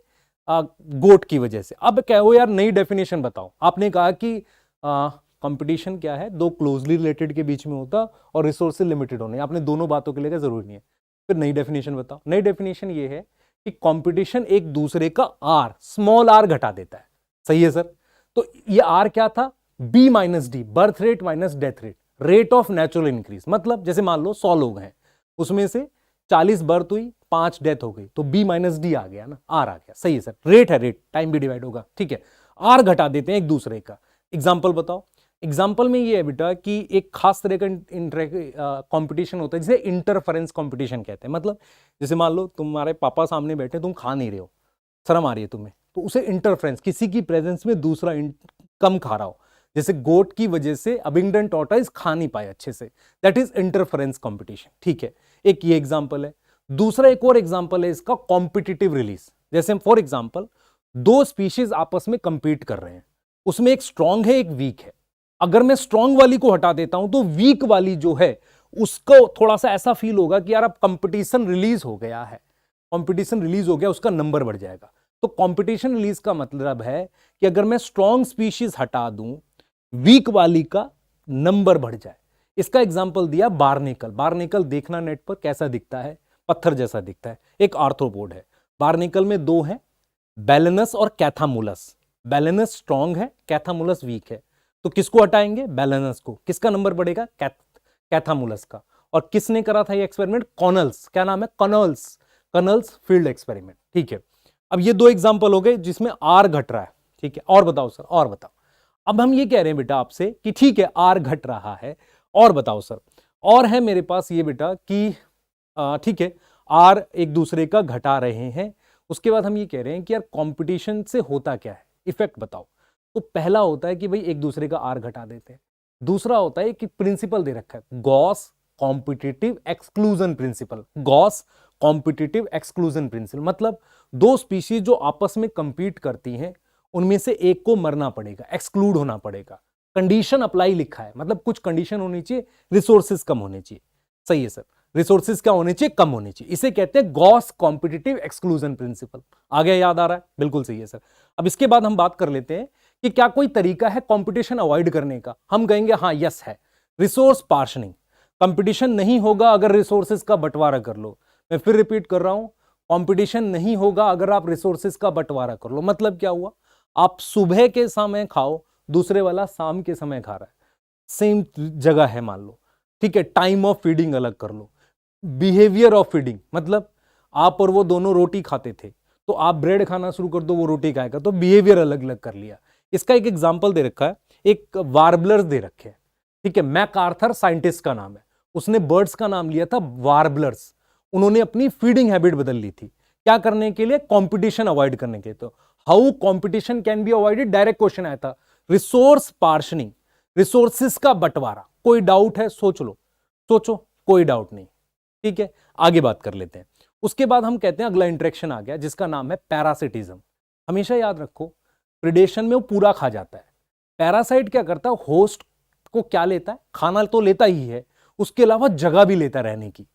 गोट की वजह से। अब क्या हो यार, नई डेफिनेशन बताओ। आपने कहा कि कंपटीशन क्या है, दो क्लोजली रिलेटेड के बीच में होता और रिसोर्सेज लिमिटेड होने, आपने दोनों बातों के लिए जरूरी नहीं है। फिर नई डेफिनेशन बताओ। नई डेफिनेशन ये है कि कंपटीशन एक दूसरे का आर, स्मॉल आर घटा देता है, सही है सर। तो ये आर क्या था, B minus D, birth rate minus death rate, rate of natural increase. मतलब जैसे मान लो 100 लोग हैं, उसमें से 40 बर्थ हुई, 5 डेथ हो गई, तो बी माइनस डी आ गया ना, आर आ गया, सही है सर। रेट है, रेट टाइम भी डिवाइड होगा, ठीक है। आर घटा देते हैं एक दूसरे का। एग्जाम्पल बताओ। एग्जाम्पल में ये है बेटा कि एक खास तरह का कंपटीशन होता है जिसे इंटरफेरेंस कंपटीशन कहते हैं। मतलब जैसे मान लो तुम्हारे पापा सामने बैठे, तुम खा नहीं रहे हो, शर्म आ रही है तुम्हें, तो उसे इंटरफेरेंस, किसी की प्रेजेंस में दूसरा कम खा रहा हो। जैसे गोट की वजह से अबिंगडन टॉर्टॉइस खा नहीं पाए अच्छे से, दैट इज इंटरफेरेंस कंपटीशन, ठीक है। एक ये एग्जाम्पल है। दूसरा एक और एग्जाम्पल है इसका, कॉम्पिटिटिव रिलीज। जैसे फॉर एग्जाम्पल दो स्पीशीज आपस में कंपीट कर रहे हैं, उसमें एक स्ट्रांग है एक वीक है। अगर मैं स्ट्रांग वाली को हटा देता हूं तो वीक वाली जो है उसको थोड़ा सा ऐसा फील होगा कि यार अब कंपटीशन रिलीज हो गया है, कंपटीशन रिलीज हो गया, उसका नंबर बढ़ जाएगा। तो कंपटीशन रिलीज का मतलब है कि अगर मैं स्ट्रांग स्पीशीज हटा दूं, वीक वाली का नंबर बढ़ जाए। इसका एग्जांपल दिया बार्नेकल। बार्नेकल देखना नेट पर कैसा दिखता है, पत्थर जैसा दिखता है, एक आर्थ्रोपोड है। बार्नेकल में दो है, बैलेनस और कैथामुलस। बैलेनस स्ट्रांग है, कैथामुलस वीक है, तो किसको हटाएंगे, बैलेनस को। किसका नंबर बढ़ेगा, कैथामुलस का। और किसने करा था ये एक्सपेरिमेंट, कॉनल्स, क्या नाम है, कॉनल्स, कॉनल्स फील्ड एक्सपेरिमेंट, ठीक है। अब ये दो एग्जांपल हो गए जिसमें आर घट रहा है, ठीक है। और बताओ सर, और बताओ। अब हम ये कह रहे हैं बेटा आपसे कि ठीक है आर घट रहा है, और बताओ सर। और है मेरे पास ये बेटा कि ठीक है आर एक दूसरे का घटा रहे हैं। उसके बाद हम ये कह रहे हैं कि यार कंपटीशन से होता क्या है, इफेक्ट बताओ। तो पहला होता है कि भाई एक दूसरे का आर घटा देते हैं। दूसरा होता है कि प्रिंसिपल दे रखा है, Gauss competitive exclusion principle. Gauss competitive exclusion principle मतलब दो स्पीशीज जो आपस में कंपीट करती हैं उनमें से एक को मरना पड़ेगा, एक्सक्लूड होना पड़ेगा। कंडीशन अप्लाई लिखा है, मतलब कुछ कंडीशन होनी चाहिए, रिसोर्सेज कम होने चाहिए। सही है सर, रिसोर्सेज क्या होने चाहिए, कम होने चाहिए। इसे कहते हैं गॉस कॉम्पिटिटिव एक्सक्लूजन प्रिंसिपल। आगे याद आ रहा है? बिल्कुल सही है सर। अब इसके बाद हम बात कर लेते हैं कि क्या कोई तरीका है कंपटीशन अवॉइड करने का। हम कहेंगे हाँ, यस है, रिसोर्स पार्शनिंग। कंपटीशन नहीं होगा अगर रिसोर्सेज का बंटवारा कर लो। मैं फिर रिपीट कर रहा हूं, कंपटीशन नहीं होगा अगर आप रिसोर्सेज का बंटवारा कर लो। मतलब क्या हुआ, आप सुबह के समय खाओ, दूसरे वाला शाम के समय खा रहा है, सेम जगह है मान लो, ठीक है, टाइम ऑफ फीडिंग अलग कर लो, बिहेवियर ऑफ फीडिंग, मतलब आप और वो दोनों रोटी खाते थे तो आप ब्रेड खाना शुरू कर दो, वो रोटी खाएगा, तो बिहेवियर अलग अलग कर लिया। इसका एक एग्जाम्पल दे रखा है, एक वार्बलर्स दे रखे हैं, ठीक है, मैकआर्थर साइंटिस्ट का नाम है, उसने बर्ड्स का नाम लिया था वार्बलर्स। उन्होंने अपनी फीडिंग हैबिट बदल ली थी, क्या करने के लिए, कंपटीशन अवॉइड करने के लिए। तो how competition can be avoided, direct question आया था, रिसोर्स पार्शनिंग, रिसोर्सेस का बंटवारा। कोई डाउट है, सोच लो, सोचो, कोई डाउट नहीं, ठीक है, आगे बात कर लेते हैं। उसके बाद हम कहते हैं अगला इंटरेक्शन आ गया जिसका नाम है पैरासिटिज्म। हमेशा याद रखो, प्रिडेशन में वो पूरा खा जाता है, पैरासाइट क्या करता है, होस्ट को क्या लेता है, खाना तो लेता ही है, उसके अलावा जगह भी लेता रहने की।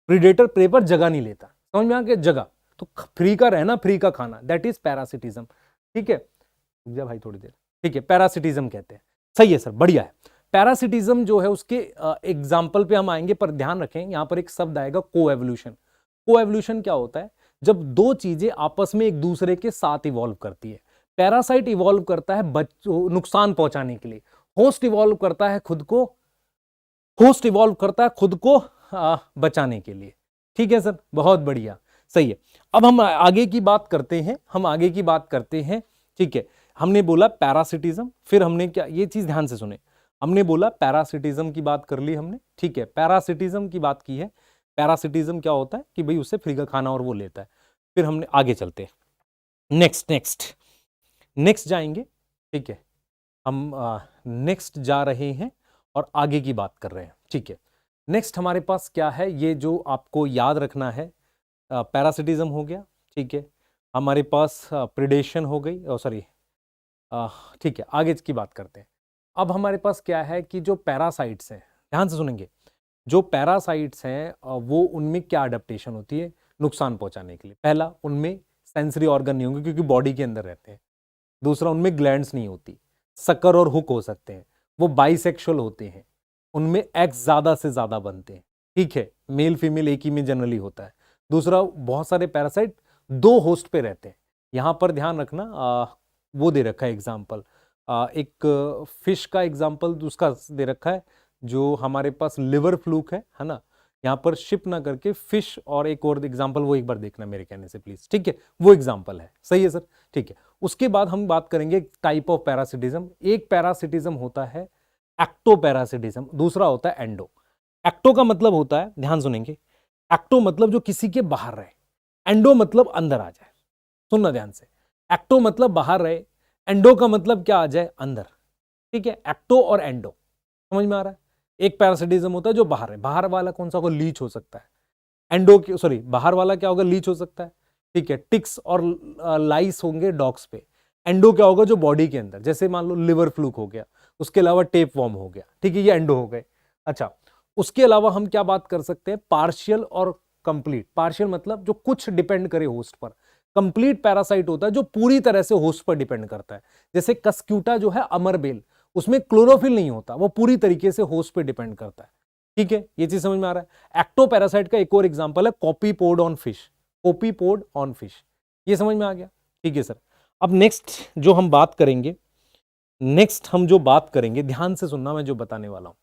प्रीडेटर प्रे पर जगह नहीं लेता, समझ में आ गया, जगह तो फ्री का रहना, फ्री का खाना, दैट इज पैरासिटिज्म। ठीक है, रुक जा भाई थोड़ी देर, ठीक है, पैरासिटिज्म कहते हैं। सही है सर, बढ़िया है। पैरासिटिज्म जो है उसके एग्जाम्पल पे हम आएंगे, पर ध्यान रखें यहां पर एक शब्द आएगा कोएवोल्यूशन। कोएवोल्यूशन क्या होता है, जब दो चीजें आपस में एक दूसरे के साथ इवॉल्व करती है। पैरासाइट इवॉल्व करता है बच्चों नुकसान पहुंचाने के लिए, होस्ट इवॉल्व करता है खुद को, होस्ट इवॉल्व करता है खुद को बचाने के लिए। ठीक है सर, बहुत बढ़िया, सही है। अब हम आगे की बात करते हैं, हम आगे की बात करते हैं, ठीक है। हमने बोला पैरासिटिज्म, फिर हमने क्या, ये चीज ध्यान से सुने, हमने बोला पैरासिटिज्म की बात कर ली हमने, ठीक है, पैरासिटिज्म की बात की है। पैरासिटिज्म क्या होता है कि भाई उससे फ्री का खाना और वो लेता है। फिर हमने आगे चलते हैं, नेक्स्ट नेक्स्ट नेक्स्ट जाएंगे, ठीक है, हम नेक्स्ट जा रहे हैं और आगे की बात कर रहे हैं, ठीक है। नेक्स्ट हमारे पास क्या है, ये जो आपको याद रखना है, पैरासिटिज्म हो गया, ठीक है, हमारे पास प्रिडेशन हो गई, सॉरी, ठीक है, आगे की बात करते हैं। अब हमारे पास क्या है कि जो पैरासाइट्स हैं, ध्यान से सुनेंगे, जो पैरासाइट्स हैं वो उनमें क्या अडेप्टेशन होती है नुकसान पहुंचाने के लिए। पहला, उनमें सेंसरी ऑर्गन नहीं होंगे क्योंकि बॉडी के अंदर रहते हैं। दूसरा, उनमें ग्लैंड्स नहीं होती, सकर और हुक हो सकते हैं, वो बाइसेक्सुअल होते हैं, उनमें एग्स ज्यादा से ज्यादा बनते हैं, ठीक है, मेल फीमेल एक ही में जनरली होता है। दूसरा, बहुत सारे पैरासाइट दो होस्ट पे रहते हैं। यहां पर ध्यान रखना, वो दे रखा है एग्जाम्पल, एक फिश का एग्जाम्पल उसका दे रखा है, जो हमारे पास लिवर फ्लूक है ना, यहाँ पर शिप ना करके फिश, और एक और एग्जाम्पल वो एक बार देखना मेरे कहने से प्लीज, ठीक है, वो एग्जाम्पल है। सही है सर, ठीक है। उसके बाद हम बात करेंगे टाइप ऑफ पैरासिटिज्म। एक पैरासिटिज्म होता है एक्टोपैरासिटिज्म, दूसरा होता है एंडो। एक्टो का मतलब होता है, ध्यान सुनेंगे, एक्टो मतलब जो किसी के बाहर रहे, एंडो मतलब अंदर आ जाए। सुनना ध्यान से, एक्टो मतलब बाहर रहे, एंडो का मतलब क्या आ जाए, अंदर। ठीक है, एक्टो और एंडो समझ में आ रहा है। एक पैरासिटिज्म होता है जो बाहर है, बाहर वाला कौन सा होगा, लीच हो सकता है। एंडो सॉरी, बाहर वाला क्या होगा, लीच हो सकता है, ठीक है, टिक्स और लाइस होंगे डॉग्स पे। एंडो क्या होगा, जो बॉडी के अंदर, जैसे मान लो लिवर फ्लूक हो गया, उसके अलावा टेप वॉर्म हो गया, ठीक है, ये एंडो हो गए। अच्छा, उसके अलावा हम क्या बात कर सकते हैं, पार्शियल और कंप्लीट। पार्शियल मतलब जो कुछ डिपेंड करे होस्ट पर, कंप्लीट पैरासाइट होता है जो पूरी तरह से होस्ट पर डिपेंड करता है। जैसे कस्क्यूटा जो है, अमरबेल, उसमें क्लोरोफिल नहीं होता, वो पूरी तरीके से होस्ट पे डिपेंड करता है। ठीक है, ये चीज समझ में आ रहा है। एक्टोपैरासाइट का एक और एग्जांपल है कॉपीपोड ऑन फिश, कॉपीपोड ऑन फिश, ये समझ में आ गया। ठीक है सर, अब नेक्स्ट जो हम बात करेंगे, नेक्स्ट हम जो बात करेंगे, ध्यान से सुनना मैं जो बताने वाला हूं,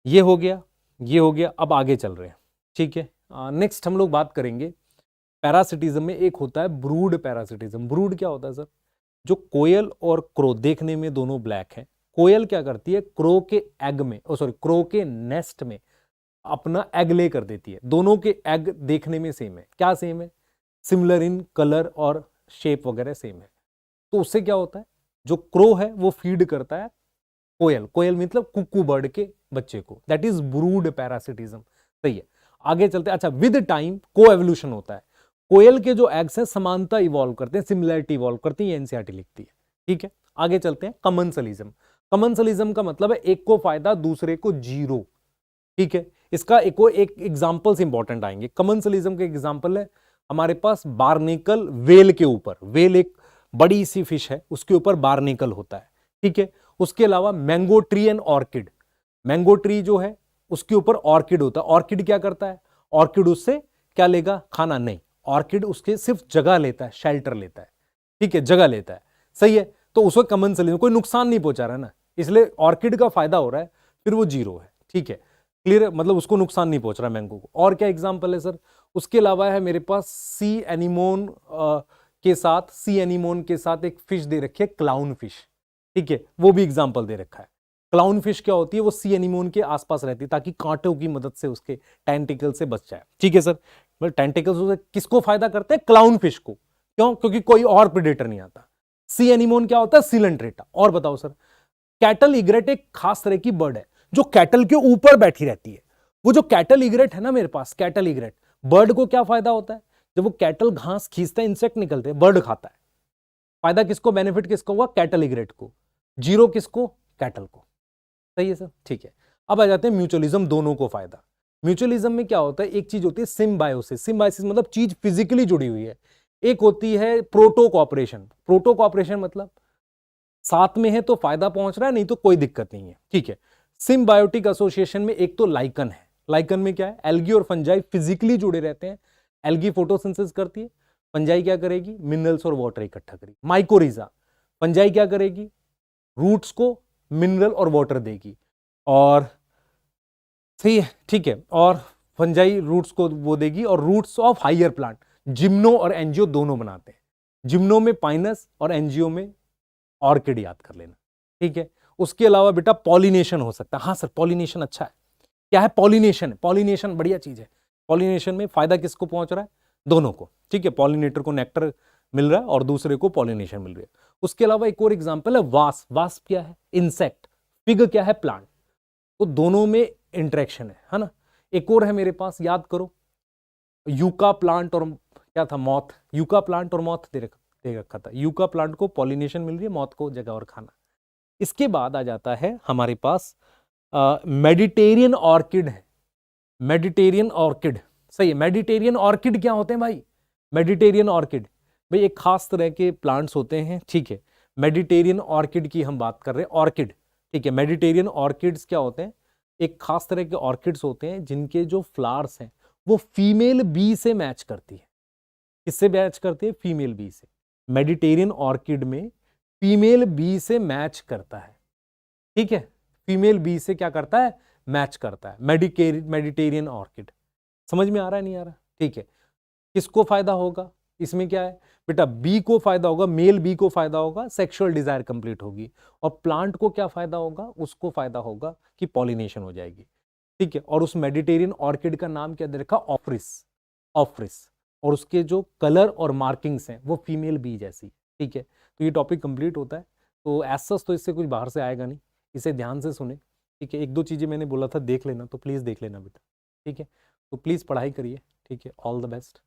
ये हो गया, ये हो गया, अब आगे चल रहे हैं। ठीक है, नेक्स्ट हम लोग बात करेंगे पैरासिटिज्म में, एक होता है ब्रूड पैरासिटिज्म। ब्रूड क्या होता है सर, जो कोयल और क्रो देखने में दोनों ब्लैक हैं, कोयल क्या करती है, क्रो के एग में, सॉरी क्रो के नेस्ट में अपना एग ले कर देती है। दोनों के एग देखने में सेम है, क्या सेम है, सिमिलर इन कलर और शेप वगैरह सेम है। तो उससे क्या होता है, जो क्रो है वो फीड करता है कोयल, कोयल मतलब कुक्कू बर्ड के बच्चे को, दैट इज ब्रूड पैरासिटिज्म। सही है, आगे चलते। अच्छा, विद टाइम को एवोल्यूशन होता है, कोयल के जो एग्स हैं समानता इवॉल्व करते हैं, सिमिलरिटी इवॉल्व करती है, ये एनसीईआरटी लिखती है। ठीक है, आगे चलते हैं। कमेंसलिज्म, कमेंसलिज्म का मतलब है एक को फायदा दूसरे को जीरो। ठीक है, इसका एक एग्जांपल्स इंपॉर्टेंट आएंगे। कमेंसलिज्म का एग्जांपल है हमारे पास बार्नेकल वेल के ऊपर, वेल एक बड़ी सी फिश है, उसके ऊपर बार्नेकल होता है। ठीक है, उसके अलावा mango tree and orchid, mango tree जो है उसके ऊपर ऑर्किड होता है। ऑर्किड क्या करता है, ऑर्किड उससे क्या लेगा, खाना नहीं, ऑर्किड उसके सिर्फ जगह लेता है, शेल्टर लेता है। ठीक है, जगह लेता है, सही है। तो उसको कमेंसलिज्म, कोई नुकसान नहीं पहुंचा रहा है ना, इसलिए ऑर्किड का फायदा हो रहा है, फिर वो जीरो है। ठीक है, क्लियर है, मतलब उसको नुकसान नहीं पहुंच रहा मैंगो को। और क्या एग्जांपल है सर, उसके अलावा है मेरे पास सी एनीमोन के साथ एक फिश दे रखी है, क्लाउन फिश। ठीक है, वो भी एग्जांपल दे रखा है। क्लाउन फिश क्या होती है, वो सी एनीमोन के आसपास रहती है ताकि कांटों की मदद से उसके टेंटिकल से बच जाए। ठीक है सर, मतलब टेंटिकल्स किसको फायदा करते हैं, क्लाउन फिश को। क्यों, क्योंकि कोई और प्रेडेटर नहीं आता। सी एनीमोन क्या होता है, सिलेंट्रेटा। और बताओ सर, कैटल इग्रेट एक खास तरह की बर्ड है जो कैटल के ऊपर बैठी रहती है। वो जो कैटल इग्रेट है ना मेरे पास, कैटल इग्रेट बर्ड को क्या फायदा होता है, जब वो कैटल घास खींचता है, इंसेक्ट निकलते हैं, बर्ड खाता है। फायदा किसको, बेनिफिट किसको हुआ, कैटल इग्रेट को, जीरो किसको, कैटल को। सही है सर, ठीक है। अब आ जाते हैं म्यूचुअलिज्म, दोनों को फायदा। म्यूचुअलिज्म में क्या होता है, एक चीज होती है सिम्बायोसिस, सिम्बायोसिस मतलब चीज फिजिकली जुड़ी हुई है। एक होती है प्रोटो कॉपरेशन, प्रोटो कॉपरेशन मतलब साथ में है तो फायदा पहुंच रहा है, नहीं तो कोई दिक्कत नहीं है। ठीक है, सिम्बायोटिक एसोसिएशन में एक तो लाइकन है, लाइकन में क्या है, एल्गी और फंजाई फिजिकली जुड़े रहते हैं। एल्गी फोटोसिंथेसिस करती है, फंजाई क्या करेगी, मिनरल्स और वाटर इकट्ठा करेगी। माइकोरिजा, फंजाई क्या करेगी, रूट्स को मिनरल और वाटर देगी। और सही है, ठीक है, और फंजाई रूट्स को वो देगी, और roots of higher plant, gymno और एंजियो दोनों बनाते हैं। जिम्नो में पाइनस और एंजियो में ऑर्किड, याद कर लेना। ठीक है, उसके अलावा बेटा पॉलिनेशन हो सकता है। हाँ सर, पॉलिनेशन अच्छा है। क्या है, पॉलिनेशन, पॉलिनेशन बढ़िया चीज है। पॉलिनेशन में फायदा किसको पहुंच रहा है, दोनों को। ठीक है, पॉलिनेटर को नेक्टर मिल रहा है और दूसरे को पॉलिनेशन मिल रही है। उसके अलावा एक और एग्जांपल है वास्प, वास्प क्या है, इंसेक्ट, पिग क्या है, प्लांट। तो दोनों में इंटरेक्शन है ना। एक और है मेरे पास, याद करो, यूका प्लांट और क्या था, मॉथ, यूका प्लांट और मॉथ दे रखा था। यूका प्लांट को पॉलिनेशन मिल रही है, मॉथ को जगह और खाना। इसके बाद आ जाता है हमारे पास मेडिटेरियन ऑर्किड है, मेडिटेरियन ऑर्किड। सही है, मेडिटेरियन ऑर्किड क्या होते हैं भाई, मेडिटेरियन ऑर्किड भाई एक खास तरह के प्लांट्स होते हैं। ठीक है, मेडिटेरियन ऑर्किड की हम बात कर रहे हैं, ऑर्किड। ठीक है, मेडिटेरियन ऑर्किड्स क्या होते हैं, एक खास तरह के ऑर्किड्स होते हैं जिनके जो फ्लावर्स हैं वो फीमेल बी से मैच करती है। किससे मैच करती है, फीमेल बी से। मेडिटेरियन ऑर्किड में फीमेल बी से मैच करता है। ठीक है, फीमेल बी से क्या करता है, मैच करता है। मेडिटेरियन ऑर्किड, समझ में आ रहा है, नहीं आ रहा, ठीक है। किसको फायदा होगा, इसमें क्या है बेटा, बी को फायदा होगा, मेल बी को फायदा होगा, सेक्सुअल डिजायर कंप्लीट होगी। और प्लांट को क्या फायदा होगा, उसको फायदा होगा कि पॉलिनेशन हो जाएगी। ठीक है, और उस मेडिटेरियन ऑर्किड का नाम क्या दे रखा, ऑफ्रिस, ऑफ्रिस। और उसके जो कलर और मार्किंग्स हैं वो फीमेल बी जैसी। ठीक है, तो ये टॉपिक कंप्लीट होता है। तो एज तो इससे कुछ बाहर से आएगा नहीं, इसे ध्यान से सुने। ठीक है, एक दो चीज़ें मैंने बोला था देख लेना, तो प्लीज़ देख लेना बेटा। ठीक है, तो प्लीज़ पढ़ाई करिए। ठीक है, ऑल द बेस्ट।